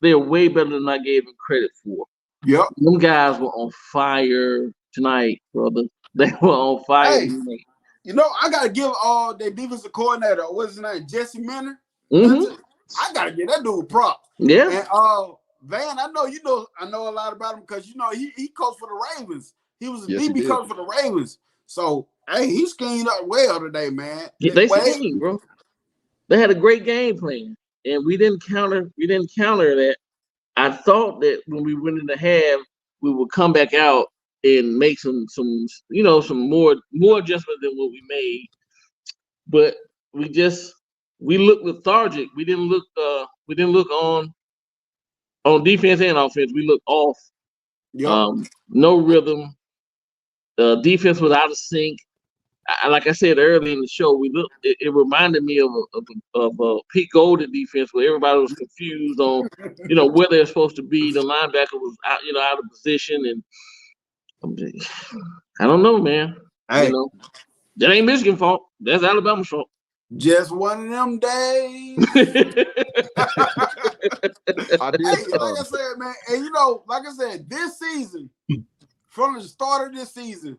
They're way better than I gave them credit for. Yep. Them guys were on fire tonight, brother. They were on fire tonight. I gotta give their defensive coordinator, what's his name, Jesse Minner. I gotta give that dude props. Yeah. And Van, I know a lot about him because he coached for the Ravens. He was a DB coach for the Ravens. So hey, he schemed up well today, man. Yeah, they schemed, bro. They had a great game plan, and we didn't counter that. I thought that when we went in the half, we would come back out and make some more adjustments than what we made. But we looked lethargic. We didn't look on defense and offense. We looked off. Yep. No rhythm. Defense was out of sync. Like I said earlier in the show, it reminded me of Pete Golden defense where everybody was confused on, where they're supposed to be. The linebacker was out of position, and I don't know, man. Hey. That ain't Michigan's fault. That's Alabama's fault. Just one of them days. I did, like I said, man, and like I said, this season, from the start of this season,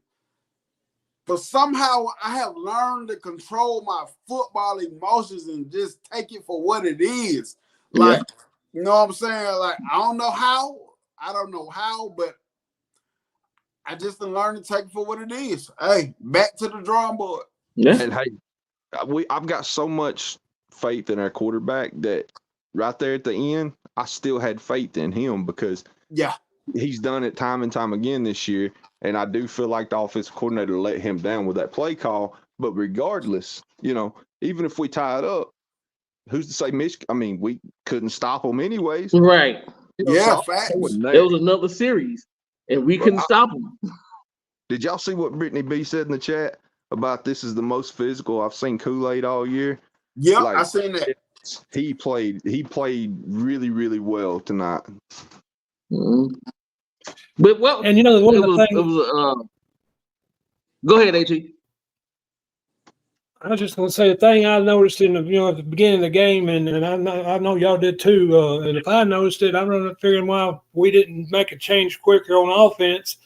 but somehow I have learned to control my football emotions and just take it for what it is. Like, you know what I'm saying? Like, I don't know how, but I just learned to take it for what it is. Hey, back to the drawing board. Yeah. And hey, I've got so much faith in our quarterback that right there at the end, I still had faith in him because he's done it time and time again this year. And I do feel like the offensive coordinator let him down with that play call. But regardless, even if we tie it up, who's to say Michigan? I mean, we couldn't stop them anyways. Right. Facts. It was another series, and we couldn't stop them. Did y'all see what Brittany B said in the chat about this is the most physical I've seen Kool-Aid all year? Yeah, I seen that. He played really, really well tonight. Mm-hmm. But go ahead, AT. I was just going to say the thing I noticed at the beginning of the game, and I know y'all did too. And if I noticed it, I'm not figuring why we didn't make a change quicker on offense.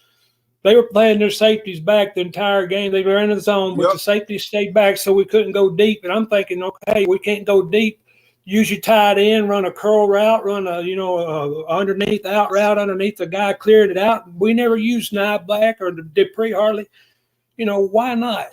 They were playing their safeties back the entire game. They were in the zone, but the safeties stayed back, so we couldn't go deep. And I'm thinking, okay, we can't go deep. use your tight end, run a curl route, run a underneath out route underneath the guy, cleared it out. We never used Nye Black or Dupree hardly. Why not?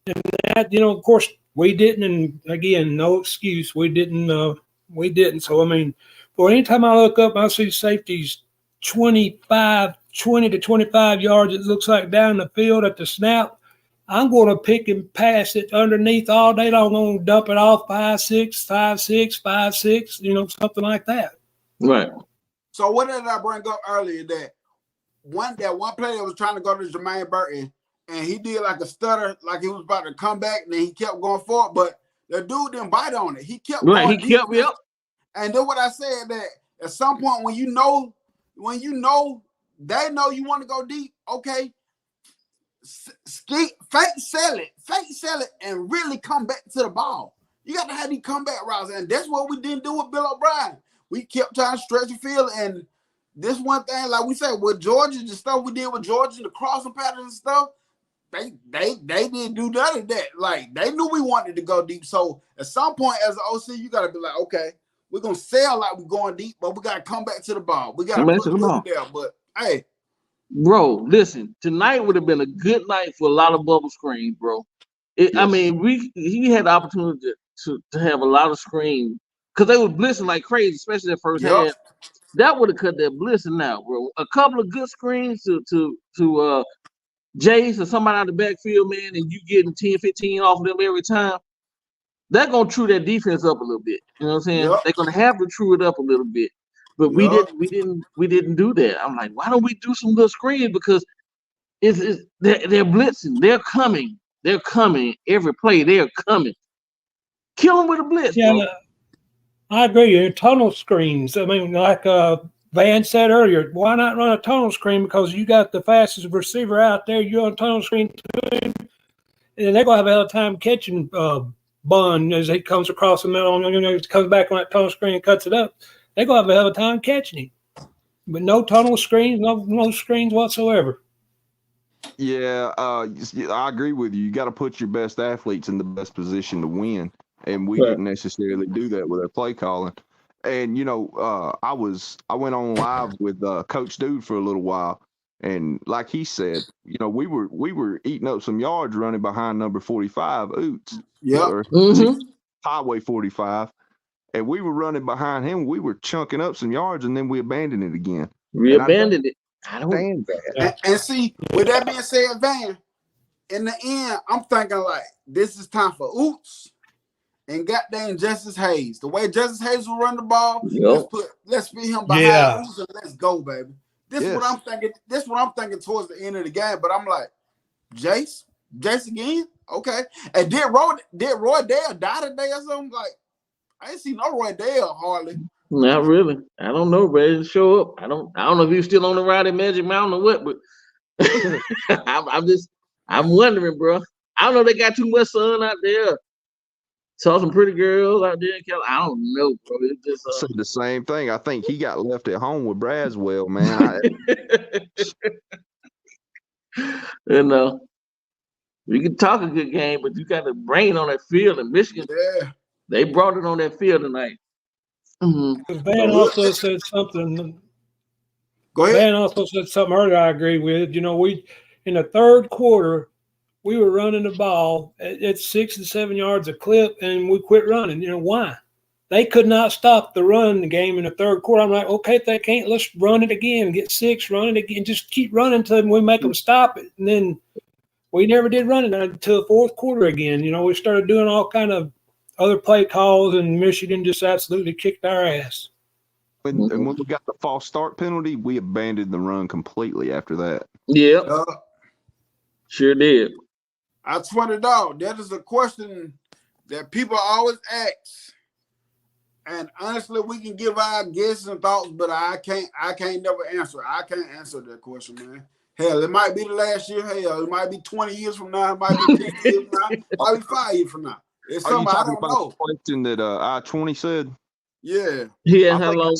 And that, of course, we didn't. And again, no excuse. We didn't. We didn't. So I mean, for anytime I look up, I see safeties 20 to 25 yards. It looks like down the field at the snap. I'm going to pick and pass it underneath all day long. I'm going to dump it off 5-6, 5-6, 5-6, something like that. Right. So what did I bring up earlier? That one player that was trying to go to Jermaine Burton, and he did like a stutter, like he was about to come back, and then he kept going forward, but the dude didn't bite on it. He kept right. going He kept deep. up. And then what I said, that at some point when you know they know you want to go deep, okay, fake sell it, and really come back to the ball. You got to have these comeback routes, and that's what we didn't do with Bill O'Brien. We kept trying to stretch the field, and this one thing, like we said, with Georgia, the stuff we did with Georgia, the crossing patterns and stuff, they didn't do none of that. Like, they knew we wanted to go deep. So at some point as an OC, you got to be like, okay, we're going to sell like we're going deep, but we got to come back to the ball. We got to put it there. But, hey. Bro, listen, tonight would have been a good night for a lot of bubble screens, bro. Yes. I mean, he had the opportunity to have a lot of screens because they were blitzing like crazy, especially that first half. That would have cut that blitzing out, bro. A couple of good screens to Jace or somebody out of the backfield, man, and you getting 10, 15 off of them every time. They're gonna true that defense up a little bit. You know what I'm saying? Yep. They're gonna have to true it up a little bit. But we didn't do that. I'm like, why don't we do some good screens? Because they're blitzing. They're coming. They're coming. Every play, they're coming. Kill them with a blitz, bro. I agree. Tunnel screens. I mean, like Van said earlier, why not run a tunnel screen? Because you got the fastest receiver out there. You're on a tunnel screen to him, and they're gonna have a hell of a time catching Bun as he comes across the middle. He comes back on that tunnel screen and cuts it up. They're gonna have a hell of a time catching him. But no tunnel screens, no screens whatsoever. Yeah, I agree with you. You got to put your best athletes in the best position to win, and we didn't necessarily do that with our play calling. And I went on live with Coach Dude for a little while, and like he said, we were eating up some yards running behind number 45, Oots, or Highway 45. And we were running behind him. We were chunking up some yards, and then we abandoned it again. We abandoned it. I don't understand that. And see, with that being said, Van, in the end, I'm thinking like this is time for Oots and goddamn Justice Hayes. The way Justice Hayes will run the ball, let's fit him behind Oots and let's go, baby. This is what I'm thinking. This is what I'm thinking towards the end of the game. But I'm like, Jace again, okay. And did Roy Dale die today or something? Like, I ain't seen no Roy Dale hardly. Not really. I don't know, bro. He didn't show up. I don't know if he's still on the ride at Magic Mountain or what, but I'm wondering, bro. I don't know. They got too much sun out there. Saw some pretty girls out there in California. I don't know, bro. It's just said the same thing. I think he got left at home with Braswell, man. You can talk a good game, but you got to bring it on that field. In Michigan, they brought it on that field tonight. Van also said something. Go ahead. Van also said something earlier I agree with. We in the third quarter, we were running the ball at 6 and 7 yards a clip, and we quit running. Why? They could not stop the run game in the third quarter. I'm like, okay, if they can't, let's run it again. Get 6, run it again. Just keep running until we make them stop it. And then we never did run it until the fourth quarter again. We started doing all kind of other play calls, and Michigan just absolutely kicked our ass. And when we got the false start penalty, we abandoned the run completely after that. Yeah, sure did. I swear to God, that is a question that people always ask. And honestly, we can give our guesses and thoughts, but I can't never answer. I can't answer that question, man. Hell, it might be the last year. Hell, it might be 20 years from now. It might be 10 years from now. It might be 5 years from now. It's something I don't know. The question that I-20 said? Yeah. Yeah, how long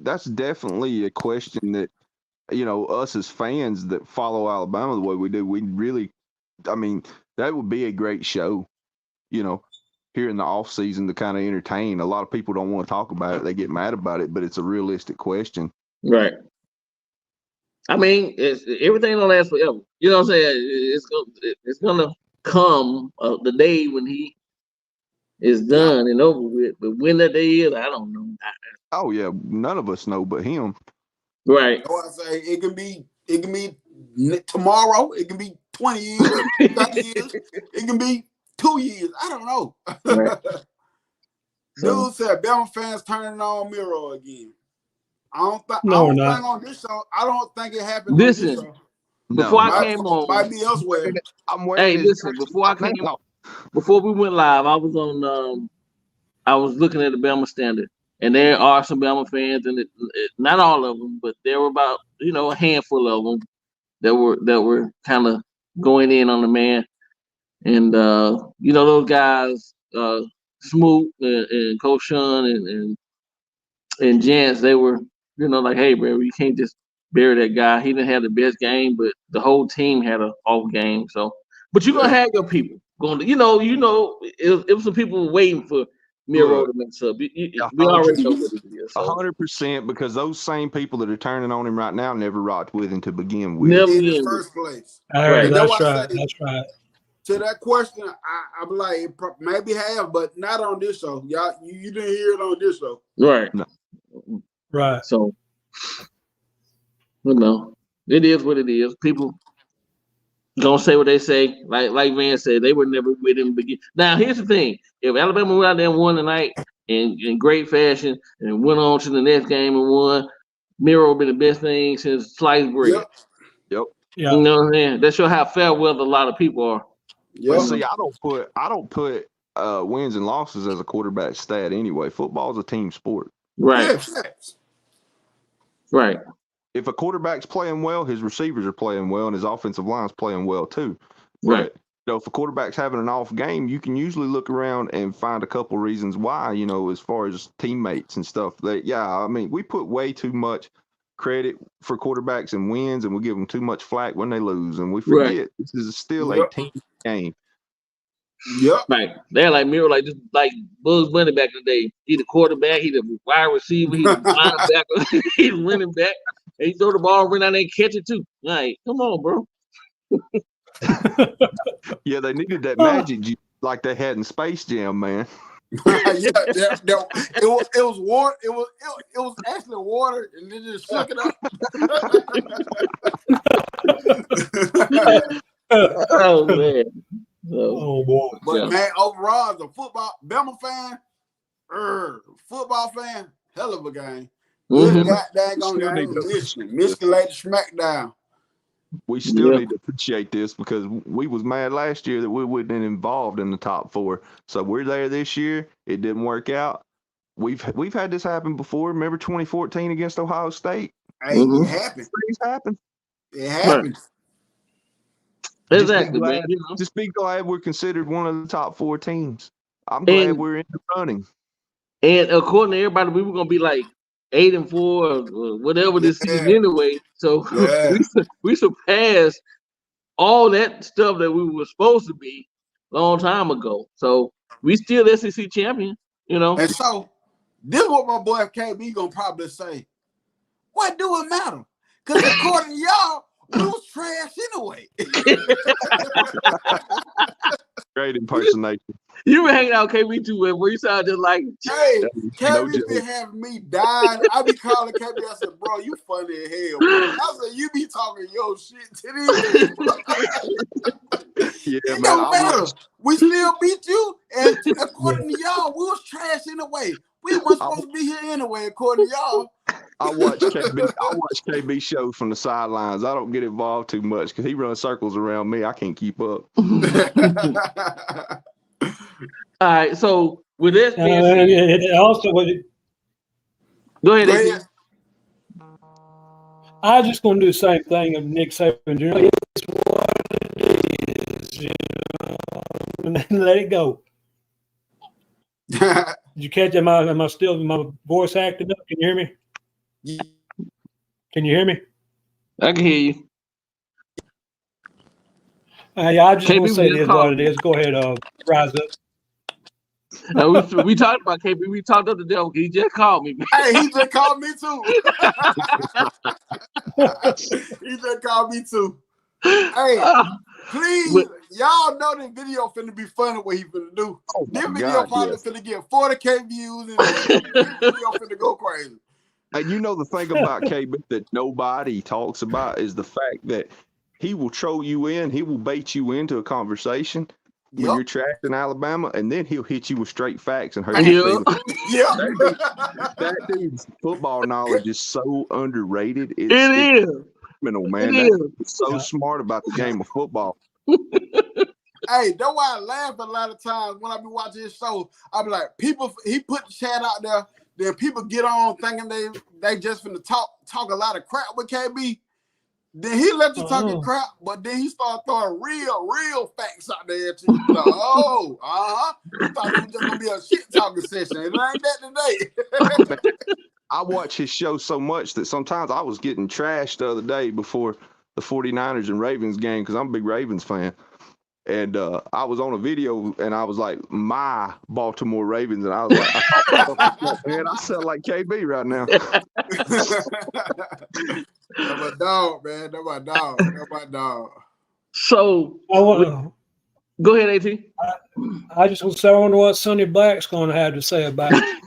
that's definitely a question that, us as fans that follow Alabama the way we do, we really, that would be a great show, here in the off season to kind of entertain. A lot of people don't want to talk about it. They get mad about it, but it's a realistic question. Right. I mean, everything don't last forever. You know what I'm saying? It's gonna come the day when he is done and over with. But when that day is, I don't know. Oh yeah, none of us know but him. Right. So I say it can be tomorrow. It can be 20 years, 30 years. It can be 2 years. I don't know. Right. Dude said Bama fans turning on Miro again. I don't think on this show. I don't think it happened on this show. Before I came on, might be elsewhere. I'm wearing before we went live, I was on I was looking at the Bama Standard, and there are some Bama fans, and not all of them, but there were about a handful of them that were kind of going in on the man, and those guys, Smoot and Coach Sean and Jance, they were like, hey, bro, you can't just bury that guy. He didn't have the best game, but the whole team had an off game. So, but you're gonna have your people going to, it was some people waiting for Miro to mess up. We already know what it is. 100%, because those same people that are turning on him right now never rocked with him to begin with. In the first place. Right. That's right. That's right. To that question, I'm like, maybe have, but not on this show. Y'all, you didn't hear it on this show. Right. No. Right. So, it is what it is. People gonna say what they say. Like Van said, they were never with him begin. Now, here's the thing: if Alabama went out there and won tonight in great fashion and went on to the next game and won, Miro would be the best thing since sliced bread. Yep. You know what I'm saying? That shows how fair weather a lot of people are. But see, I don't put wins and losses as a quarterback stat anyway. Football is a team sport. Right. Yes. Right. If a quarterback's playing well, his receivers are playing well, and his offensive line's playing well too. Right. But if a quarterback's having an off game, you can usually look around and find a couple reasons why. As far as teammates and stuff. We put way too much credit for quarterbacks and wins, and we give them too much flack when they lose, and we forget this is still a team game. Yep. Right. They're like Miro, like Bugs Bunny back in the day. He the quarterback, he the wide receiver, he the linebacker, he the running back, and he throw the ball, run out there and catch it too. Like, come on, bro. Yeah, they needed that magic like they had in Space Jam, man. It was water. It was actually water, and then just suck it up. Oh man. Oh boy. But man, overall, as a Bama fan, football fan, hell of a game. Michigan laid the smackdown. We still need to appreciate this because we was mad last year that we wouldn't have been involved in the top 4. So we're there this year. It didn't work out. We've had this happen before. Remember 2014 against Ohio State? Hey, it happened. Things happen. It happened. Exactly, just be glad we're considered one of the top 4 teams. I'm glad we're in the running. And according to everybody, we were gonna be like 8-4 or whatever this season anyway. So we surpassed all that stuff that we were supposed to be a long time ago. So we still SEC champion, And so this is what my boy KB gonna probably say. What do it matter? Because according to y'all, we was trash anyway. Great impersonation. You been hanging out with KB too, where you sound just like, hey, KB been having me dying. I be calling KB. I said, bro, you funny as hell, bro. I said, you be talking your shit to these people. It don't matter. We still beat you, and according to y'all, we was trash anyway. We weren't supposed to be here anyway, according to y'all. I watch KB show from the sidelines. I don't get involved too much because he runs circles around me. I can't keep up. All right, so with this, also go ahead. I was just going to do the same thing of Nick Saban Jr. It's what it is, and then let it go. Did you catch? Am I still my voice acting up? Can you hear me? Can you hear me? I can hear you. I just want to say it is what it is. Go ahead, rise up. Now, we talked about KB. We talked up the devil. He just called me. Hey, he just called me too. He just called me too. Hey, please, y'all know this video finna be funny what he finna do. Oh This my video God, probably yes. finna get 40K views and this video finna go crazy. And you know the thing about KB that nobody talks about is the fact that he will troll you in, he will bait you into a conversation when you're trashing Alabama, and then he'll hit you with straight facts and hurt your feelings. Yeah. That dude's football knowledge is so underrated. It is. Phenomenal, man. That's so smart about the game of football. Hey, that's why I laugh a lot of times when I be watching his show. I be like, he put the chat out there, then people get on thinking they just finna talk a lot of crap with KB. Then he let you talking crap, but then he started throwing real facts out there at you. You like, you thought it was just gonna be a shit talking session. It ain't that today. I watch his show so much that sometimes I was getting trashed the other day before the 49ers and Ravens game because I'm a big Ravens fan. And I was on a video and I was like, my Baltimore Ravens. And I was like, man, I sound like KB right now. That's my dog, man. That's my dog. That's my dog. So, go ahead, AT. I just want to say, I wonder what Sonny Black's going to have to say about it.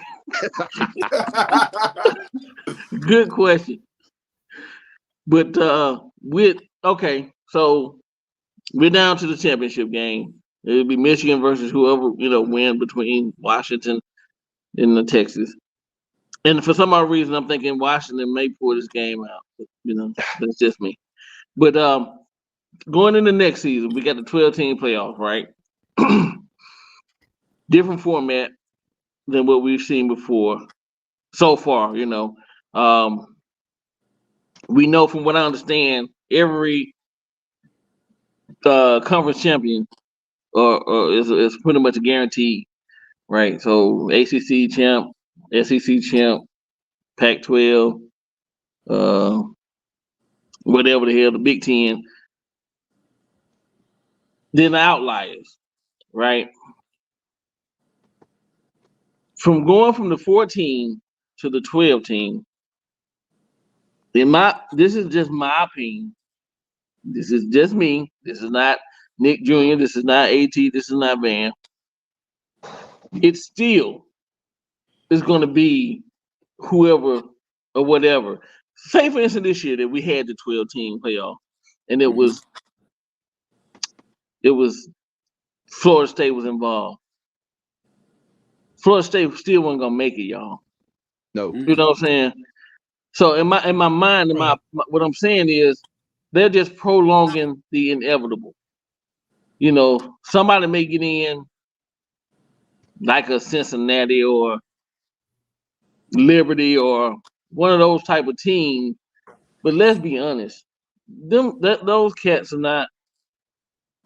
Good question. But okay, so we're down to the championship game. It'll be Michigan versus whoever, win between Washington and Texas. And for some odd reason, I'm thinking Washington may pull this game out. But, that's just me. But going into next season, we got the 12-team playoff, right? Different format than what we've seen before so far, We know from what I understand, every conference champion is pretty much guaranteed, right? So ACC champ, SEC champ, Pac-12, whatever the hell, the Big Ten. Then the outliers, right? From going from the 14 to the 12 team, this is just my opinion. This is just me. This is not Nick Jr. This is not AT. This is not Van. It still is going to be whoever or whatever. Say, for instance, this year that we had the 12-team playoff, and it was Florida State was involved. Florida State still wasn't gonna make it, y'all. No, you know what I'm saying. So in my mind, what I'm saying is they're just prolonging the inevitable. Somebody may get in, like a Cincinnati or Liberty or one of those type of teams. But let's be honest, those cats are not.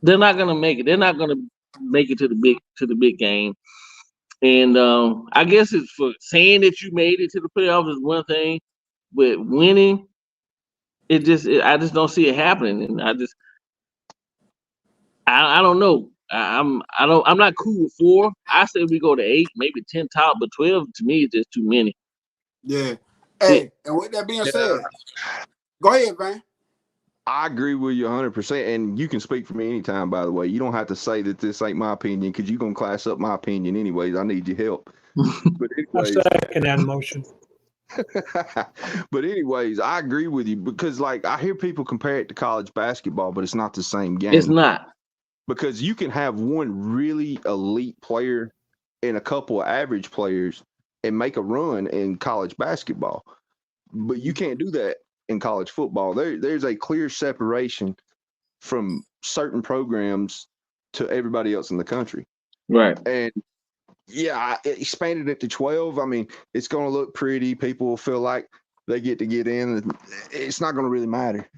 They're not gonna make it. They're not gonna make it to the big game. And I guess it's for saying that you made it to the playoffs is one thing, but winning, I just don't see it happening. And I don't know. I'm not cool with 4. I say we go to 8, maybe 10 top, but 12 to me is just too many. Yeah. Hey, and with that being said, go ahead, man. I agree with you 100%, and you can speak for me anytime, by the way. You don't have to say that this ain't my opinion, because you're going to class up my opinion anyways. I need your help. But anyways, I second that motion. But anyways, I agree with you, because I hear people compare it to college basketball, but it's not the same game. It's not. Because you can have one really elite player and a couple of average players and make a run in college basketball. But you can't do that in college football. There's a clear separation from certain programs to everybody else in the country. Right. And yeah, I expanded it to 12. I mean, it's going to look pretty. People will feel like they get in. It's not going to really matter.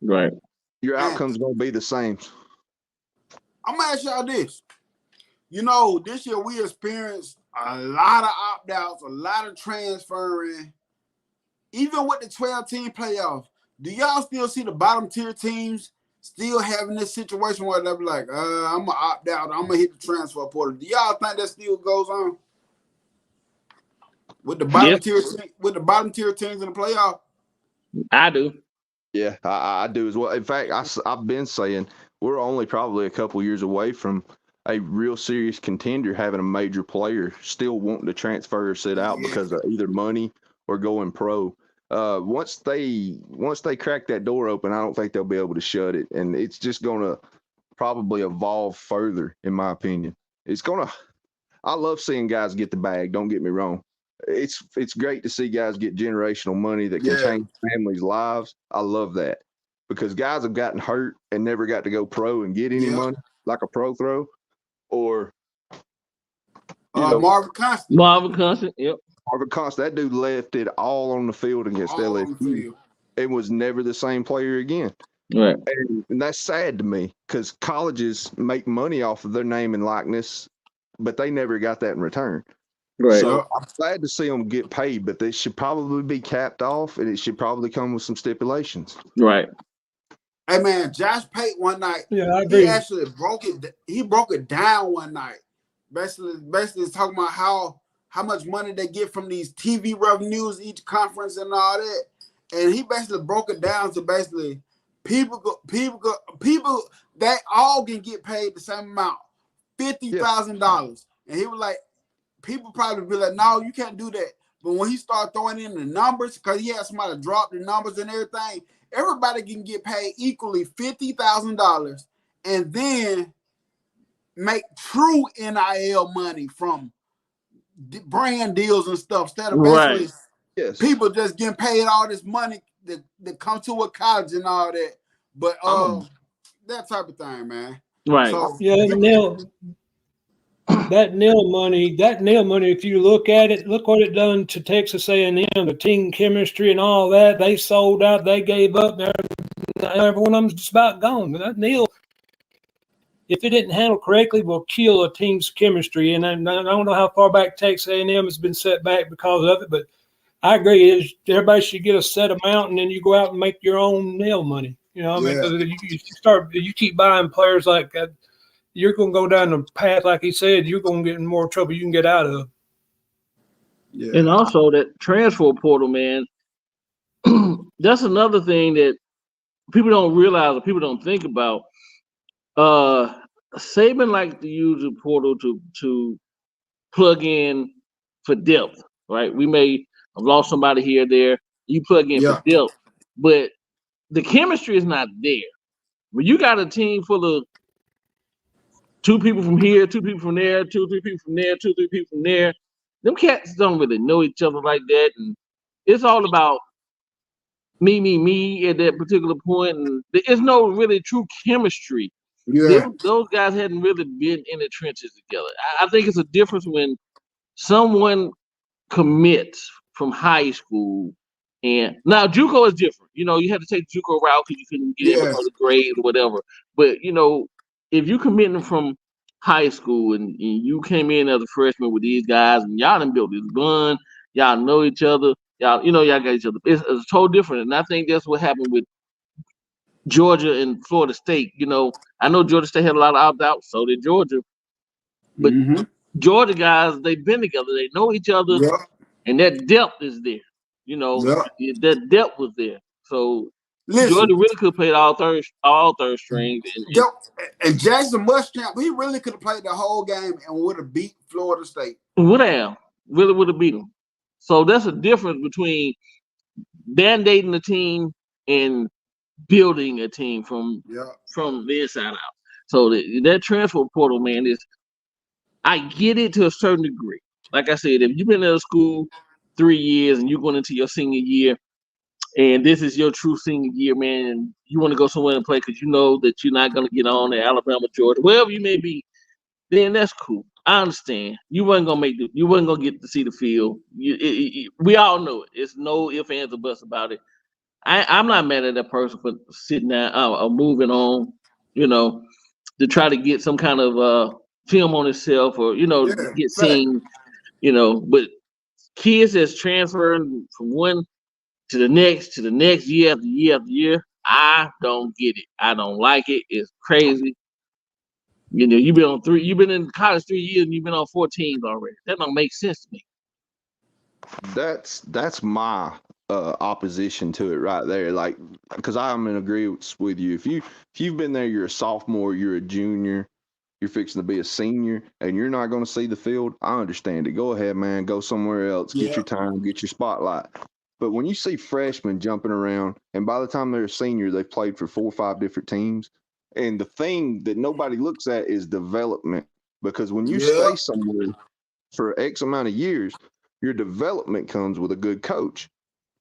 Right. Your outcome's going to be the same. I'm going to ask y'all this. This year we experienced a lot of opt-outs, a lot of transferring. Even with the 12-team playoff, do y'all still see the bottom tier teams still having this situation where they're like, I'm gonna opt out, I'm gonna hit the transfer portal. Do y'all think that still goes on with the bottom tier teams in the playoff? I do. Yeah, I do as well. In fact, I've been saying we're only probably a couple years away from a real serious contender having a major player still wanting to transfer or sit out because of either money or going pro. Once they crack that door open, I don't think they'll be able to shut it, and it's just gonna probably evolve further, in my opinion. I love seeing guys get the bag. Don't get me wrong. It's great to see guys get generational money that can change families' lives. I love that because guys have gotten hurt and never got to go pro and get any money like a pro throw, or Marvin Constant. Yep. Marvin Constant, that dude left it all on the field against LSU. It was never the same player again. Right. And that's sad to me because colleges make money off of their name and likeness, but they never got that in return. Right. So I'm glad to see them get paid, but they should probably be capped off, and it should probably come with some stipulations. Right. Hey man, Josh Pate one night. Yeah, I agree. He actually broke it. He broke it down one night. Basically talking about how much money they get from these TV revenues, each conference and all that. And he basically broke it down to basically people that all can get paid the same amount, $50,000. And he was like, people probably be like, no, you can't do that. But when he started throwing in the numbers, because he had somebody drop the numbers and everything, everybody can get paid equally $50,000 and then make true NIL money from brand deals and stuff. Instead of basically people just getting paid all this money that come to a college and all that. But that type of thing, man. Right. So, that NIL money, if you look at it, look what it done to Texas A&M, the team chemistry and all that. They sold out, they gave up. Everyone of them's just about gone. That NIL, if it didn't handle correctly, will kill a team's chemistry. And I don't know how far back Texas A&M has been set back because of it, but I agree. Everybody should get a set amount, and then you go out and make your own NIL money. You know, I mean, you keep buying players like that, you're going to go down the path, like he said, you're going to get in more trouble you can get out of. Yeah. And also that transfer portal, man, that's another thing that people don't realize or people don't think about. Saban likes to use the portal to plug in for depth, right? We may have lost somebody here or there. You plug in for depth, but the chemistry is not there. When you got a team full of 2 people from here, 2 people from there, 2, 3 people from there, 2, 3 people from there, them cats don't really know each other like that. And it's all about me at that particular point. And there's no really true chemistry. Yeah. Those guys hadn't really been in the trenches together. I think it's a difference when someone commits from high school. And now JUCO is different. You know, you had to take the JUCO route because you couldn't get in because of grades or whatever. But, you know, if you committing from high school and you came in as a freshman with these guys and y'all done built this bond, y'all know each other, y'all got each other. It's totally different. And I think that's what happened with Georgia and Florida State. You know, I know Georgia State had a lot of opt-outs, so did Georgia. But Georgia guys, they've been together. They know each other. And that depth is there. You know, that depth was there. So Georgia really could have played all third strings. And Jackson Muschamp, he really could have played the whole game and would have beat Florida State. Would have beat them. So that's a difference between band-aiding the team and building a team from the inside out. So that transfer portal, man, I get it to a certain degree. Like I said, if you've been at a school 3 years and you're going into your senior year, and this is your true senior year, man, and you want to go somewhere and play because you know that you're not going to get on at Alabama, Georgia, wherever you may be, then that's cool. I understand. You wasn't gonna get to see the field. We all know it. It's no ifs, ands, or buts about it. I'm not mad at that person for sitting down or moving on, you know, to try to get some kind of film on himself or, you know, get seen, you know. But kids that's transferring from one to the next year after year after year, I don't get it. I don't like it. It's crazy. You know, you've been in college 3 years and you've been on 4 teams already. That don't make sense to me. That's my opposition to it right there. Like, because I'm in agreement with you. If you've been there, you're a sophomore, you're a junior, you're fixing to be a senior, and you're not going to see the field. I understand it. Go ahead, man. Go somewhere else. Get your time. Get your spotlight. But when you see freshmen jumping around, and by the time they're a senior, they've played for 4 or 5 different teams. And the thing that nobody looks at is development. Because when you stay somewhere for X amount of years, your development comes with a good coach.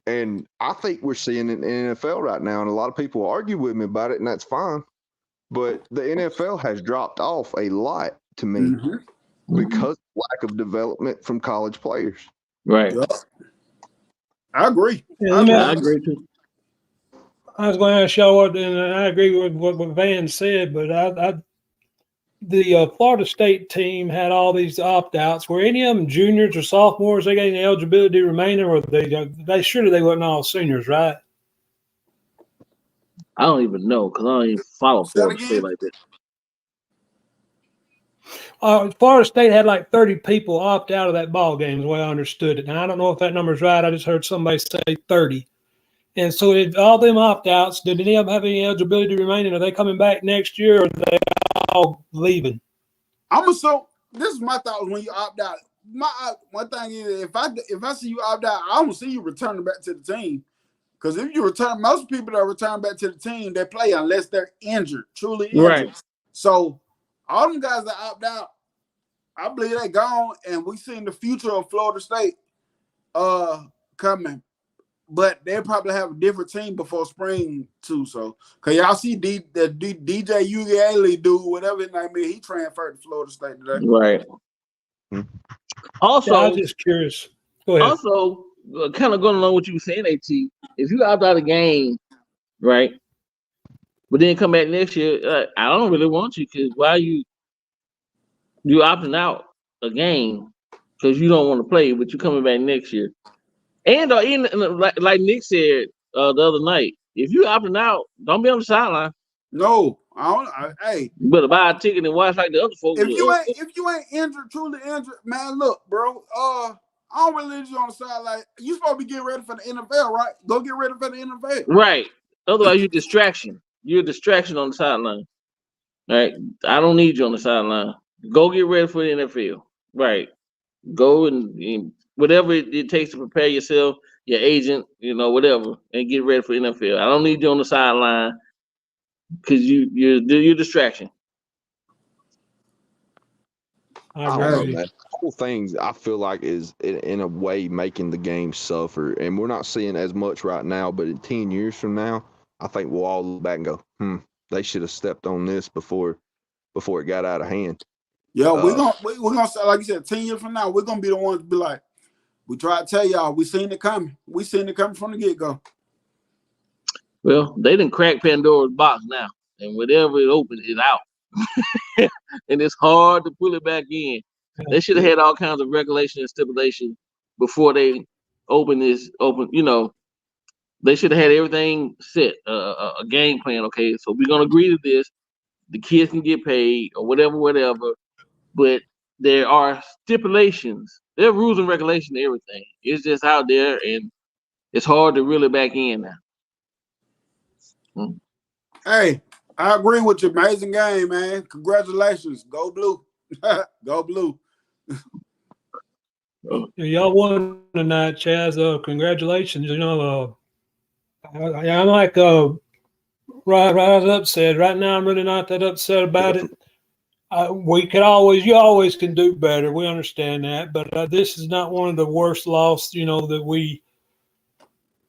And I think we're seeing it in the NFL right now. And a lot of people argue with me about it, and that's fine. But the NFL has dropped off a lot to me because of lack of development from college players. Right. Yep. I agree. Yeah, I agree too. I was going to ask y'all what, and I agree with what Van said, but the Florida State team had all these opt-outs. Were any of them juniors or sophomores? They got any eligibility remaining, or they surely they wasn't all seniors, right? I don't even know because I don't even follow Florida State like that. Florida State had like 30 people opt out of that ball game, is the way I understood it. Now I don't know if that number's right. I just heard somebody say 30. And so all them opt-outs, did any of them have any eligibility remaining? Are they coming back next year, or are they all leaving? This is my thought when you opt out. One thing is, if I see you opt out, I don't see you returning back to the team. Because if you return, most people that return back to the team, they play unless they're injured, truly injured. Right. So all them guys that opt out, I believe they gone, and we seen the future of Florida State coming. But they probably have a different team before spring too. So, cause y'all see the DJ Ugalele dude, whatever his name is, he transferred to Florida State today. Right. Also, I was just curious. Go ahead. Also, kind of going along with what you were saying, At, if you opt out of the game, right, but then come back next year, I don't really want you because why you opting out a game because you don't want to play, but you're coming back next year. And like Nick said the other night, if you opting out, don't be on the sideline. No, hey, you better buy a ticket and watch like the other folks. If you ain't injured, truly injured, man, look, bro. I don't really need you on the sideline. You supposed to be getting ready for the NFL, right? Go get ready for the NFL. Right. Otherwise, you're a distraction. You're a distraction on the sideline. Right. I don't need you on the sideline. Go get ready for the NFL. Right. Go and whatever it takes to prepare yourself, your agent, whatever, and get ready for the NFL. I don't need you on the sideline because you're a distraction. I don't know, man. Whole things I feel like is in a way making the game suffer, and we're not seeing as much right now. But in 10 years from now, I think we'll all look back and go, they should have stepped on this before it got out of hand. Yeah, we're gonna say, like you said, 10 years from now, we're gonna be the ones to be like, we try to tell y'all, we seen it coming. We seen it coming from the get-go. Well, they didn't crack Pandora's box now, and whatever it opens is out. And it's hard to pull it back in. They should have had all kinds of regulation and stipulation before they they should have had everything set, a game plan. Okay, so we're gonna agree to this. The kids can get paid or whatever, but there are stipulations. There are rules and regulations to everything. It's just out there, and it's hard to reel it back in now. Hey, I agree with you. Amazing game, man. Congratulations. Go Blue. Go Blue. Y'all won tonight, Chaz. Congratulations. I'm like Rise Up said, right now I'm really not that upset about it. You always can do better. We understand that, but this is not one of the worst losses. That we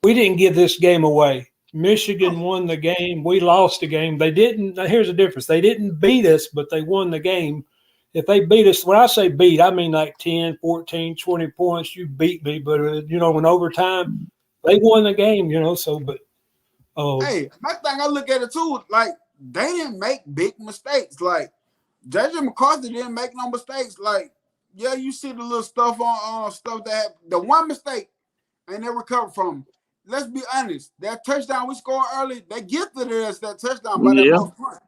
didn't give this game away. Michigan won the game. We lost the game. They didn't. Here's the difference. They didn't beat us, but they won the game. If they beat us, when I say beat, I mean like 10, 14, 20 points. You beat me, but in overtime, they won the game. Hey, my thing, I look at it too. Like they didn't make big mistakes. Like JJ McCarthy didn't make no mistakes. Like, yeah, you see the little stuff on stuff that the one mistake ain't never recovered from. let's be honest. That touchdown we scored early, they gifted us that touchdown by that Yeah. most punt.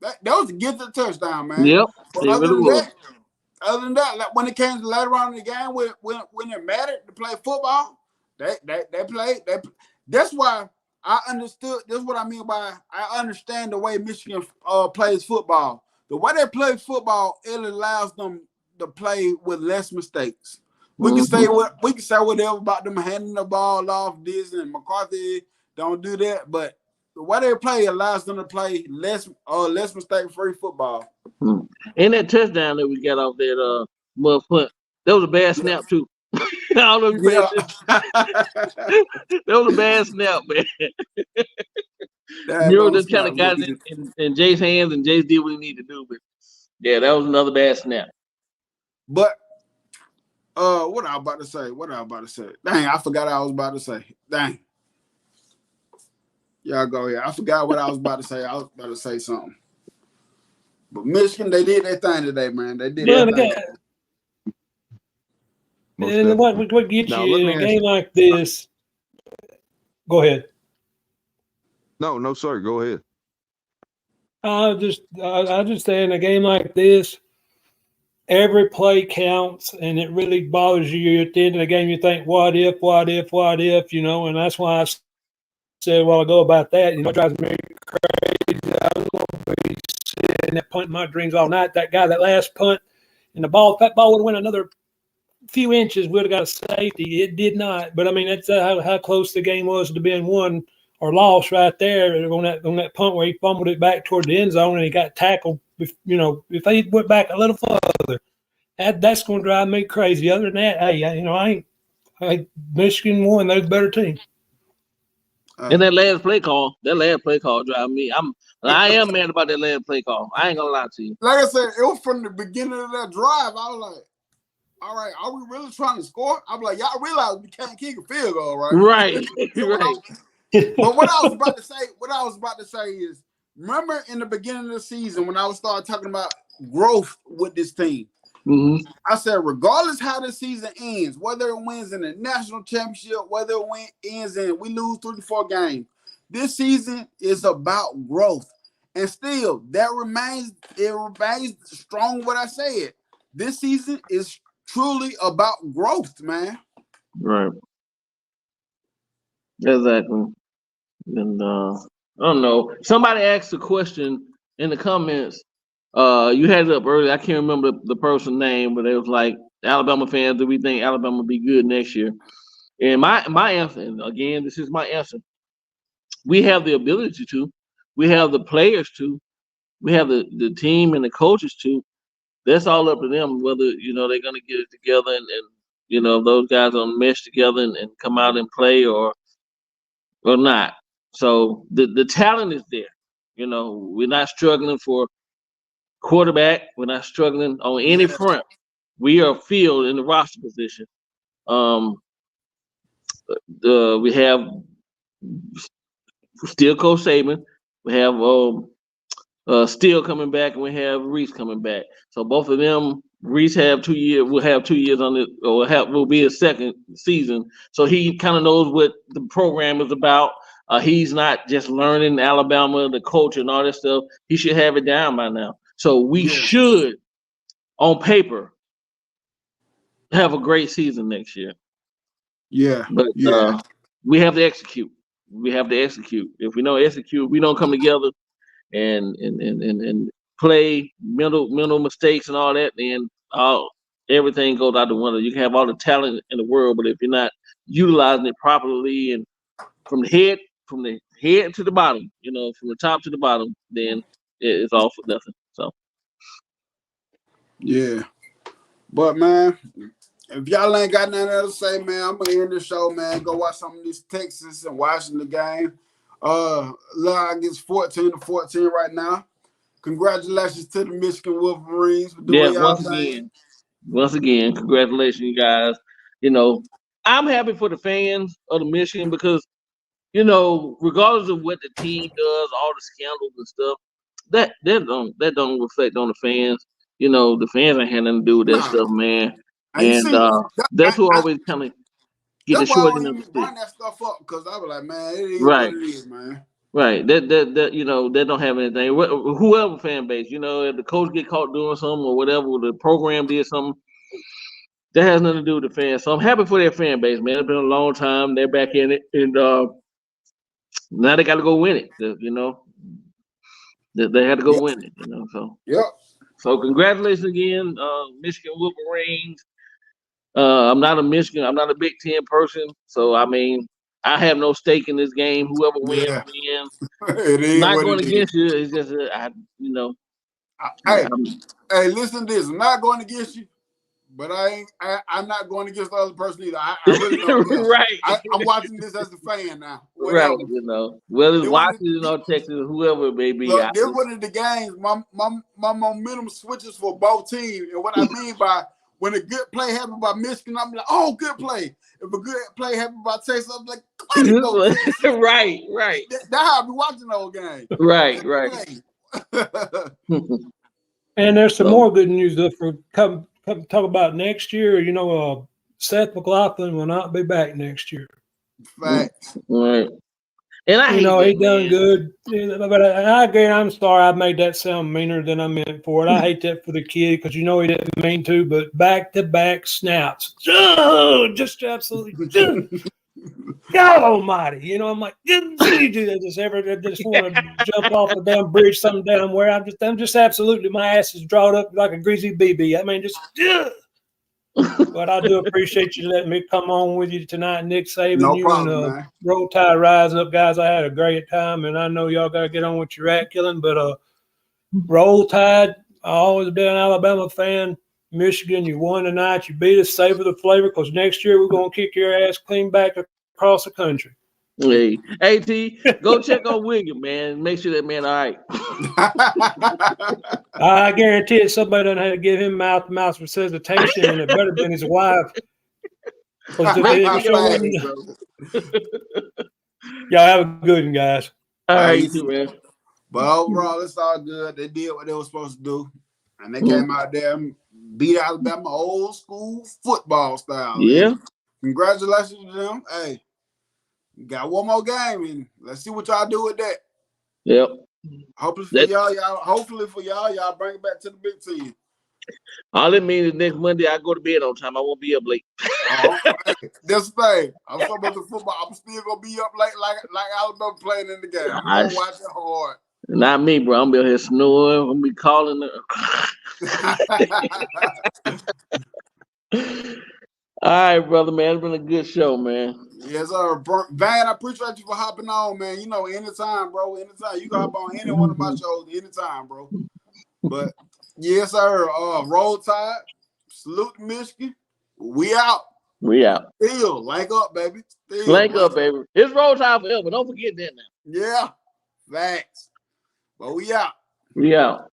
That was a gifted touchdown, man. Yep. But It really was. other than that, like when it came to later on in the game, when it mattered to play football, they played. That's why I understood. That's what I mean by I understand the way Michigan plays football. The way they play football, it allows them to play with less mistakes. We can say whatever about them handing the ball off. This and McCarthy don't do that, but the way they play allows them to play less mistake-free football. And that touchdown that we got off that mud punt, that was a bad snap too. I don't know if you paid attention. That was a bad snap, man. Miro just kind of got it in Jay's hands, and Jay did what he needed to do. But yeah, that was another bad snap. But what I was about to say? Dang, I forgot what I was about to say. Dang. Y'all go here. I forgot what I was about to say. I was about to say something. But Michigan, they did their thing today, man. They did their thing. And what gets you in a game like this? Go ahead. No, sir. Go ahead. I just say in a game like this, every play counts, and it really bothers you at the end of the game. You think, what if, you know, and that's why I said a while ago about that. You know, it drives me crazy. I was going to be sitting there punting my dreams all night. That guy, that last punt, and that ball would have went another few inches, would have got a safety. It did not. But I mean, that's how close the game was to being won or lost right there on that punt where he fumbled it back toward the end zone and he got tackled. You know, if they went back a little further, that's going to drive me crazy. Other than that, hey, you know, Michigan won. They're the better team. And that last play call drive me. I am mad about that last play call. I ain't gonna lie to you. Like I said, it was from the beginning of that drive. I was like, all right, are we really trying to score? I'm like, y'all realize we can't kick a field goal, right? Right. Right. But what I was about to say is, remember in the beginning of the season when I was started talking about growth with this team, I said, regardless how the season ends, whether it wins in the national championship, whether it ends and we lose 3 to 4 games, this season is about growth. And still, it remains strong what I said. This season is truly about growth, man. Right. Exactly. And I don't know. Somebody asked a question in the comments. You had it up earlier. I can't remember the person's name, but it was like, Alabama fans, do we think Alabama will be good next year? And my answer, and again, this is my answer. We have the ability to. We have the players to. We have the team and the coaches to. That's all up to them, whether, you know, they're going to get it together and you know, those guys are going to mesh together and come out and play or not. So the talent is there. You know, we're not struggling for quarterback. We're not struggling on any front. We are filled in the roster position. We have still Coach Saban. We have Steele coming back, and we have Reese coming back. So both of them, Reese will have 2 years on it, or will be his second season. So he kind of knows what the program is about. He's not just learning Alabama, the culture, and all that stuff. He should have it down by now. So we should, on paper, have a great season next year. Yeah. But we have to execute. If we don't execute, we don't come together and play mental mistakes and all that, then everything goes out the window. You can have all the talent in the world, but if you're not utilizing it properly and from the head to the bottom, you know, from the top to the bottom, then it's all for nothing. So yeah. But man, if y'all ain't got nothing else to say, man, I'm gonna end the show, man. Go watch some of these Texas and Washington game. I guess 14-14 right now. Congratulations to the Michigan Wolverines for doing y'all thing. Once again, congratulations, you guys. You know, I'm happy for the fans of the Michigan because, you know, regardless of what the team does, all the scandals and stuff, that don't reflect on the fans. You know, the fans ain't had nothing to do with that stuff, man. And that's who always kind of. get the That's why I short don't end of even the stick. bring that stuff up because I was like, man, it is what Right. it is, man. Right. That you know, they don't have anything. Whoever fan base, you know, if the coach get caught doing something or whatever, the program did something, that has nothing to do with the fans. So I'm happy for their fan base, man. It's been a long time. They're back in it, and now they got to go win it. You know, they had to go Yep. win it. You know, Yep. so congratulations again, Michigan Wolverines. I'm not a Big Ten person, so I mean, I have no stake in this game. Whoever wins, Yeah. wins. It I'm is not what going it is. against you. It's just you know, Hey, I'm, hey, listen to this. I'm not going against you, but I'm not going against the other person either. I really don't care. right, I'm watching this as a fan now. right. Whatever. You know, whether it's This one, Washington or Texas, whoever it may be, look, this one of the games. My momentum switches for both teams, and what I mean by when a good play happens by Michigan, I'm like, oh, good play. If a good play happens by Texas, I'm like, way to go, Texas. right, That's how I be watching the whole game. right. And there's some So, more good news though for come talk about next year. You know, Seth McLaughlin will not be back next year. Facts. right. And I You hate know, that, he done man. good. But again, I'm sorry I made that sound meaner than I meant for it. I hate that for the kid because you know he didn't mean to, but back-to-back snaps. Just absolutely. God almighty. You know, I'm like, didn't see you do that I just want to jump off a damn bridge some damn where. I'm just absolutely, my ass is drawn up like a greasy BB. I mean, just, but I do appreciate you letting me come on with you tonight, Nick, saving No you and problem, man. Roll Tide Rising Up, guys. I had a great time, and I know y'all got to get on with your rat killing, but Roll Tide, I always been an Alabama fan. Michigan, you won tonight. You beat us, savor the flavor, because next year we're going to kick your ass clean back across the country. Hey, T, go check on William, man. Make sure that man all right. I guarantee it. Somebody done had to give him mouth-to-mouth resuscitation, and it better have been his wife. Make sure you're all Facts. right, bro. Y'all have a good one, guys. All right, Hey, you too, man. but overall, it's all good. They did what they were supposed to do, and they Mm-hmm. came out there and beat Alabama old school football style. Yeah. And congratulations to them. Hey, got one more game, and let's see what y'all do with that. Yep. Hopefully for y'all bring it back to the Big Ten. All it means is next Monday I go to bed on time. I won't be up late. That's the thing. I'm so much of football. I'm still gonna be up late like Alabama playing in the game. I'm gonna watch it hard. Not me, bro. I'm gonna be here snoring. I'm gonna be calling. All right, brother, man. It's been a good show, man. Yes, sir. Van, I appreciate you for hopping on, man. You know, anytime, bro. Anytime. You can hop on any one of my shows anytime, bro. But yes, sir. Roll Tide. Salute to Michigan. We out. We out. Still, link up, baby. Still, Link up, baby. It's Roll Tide forever. Don't forget that now. Yeah. Facts. But we out. We out.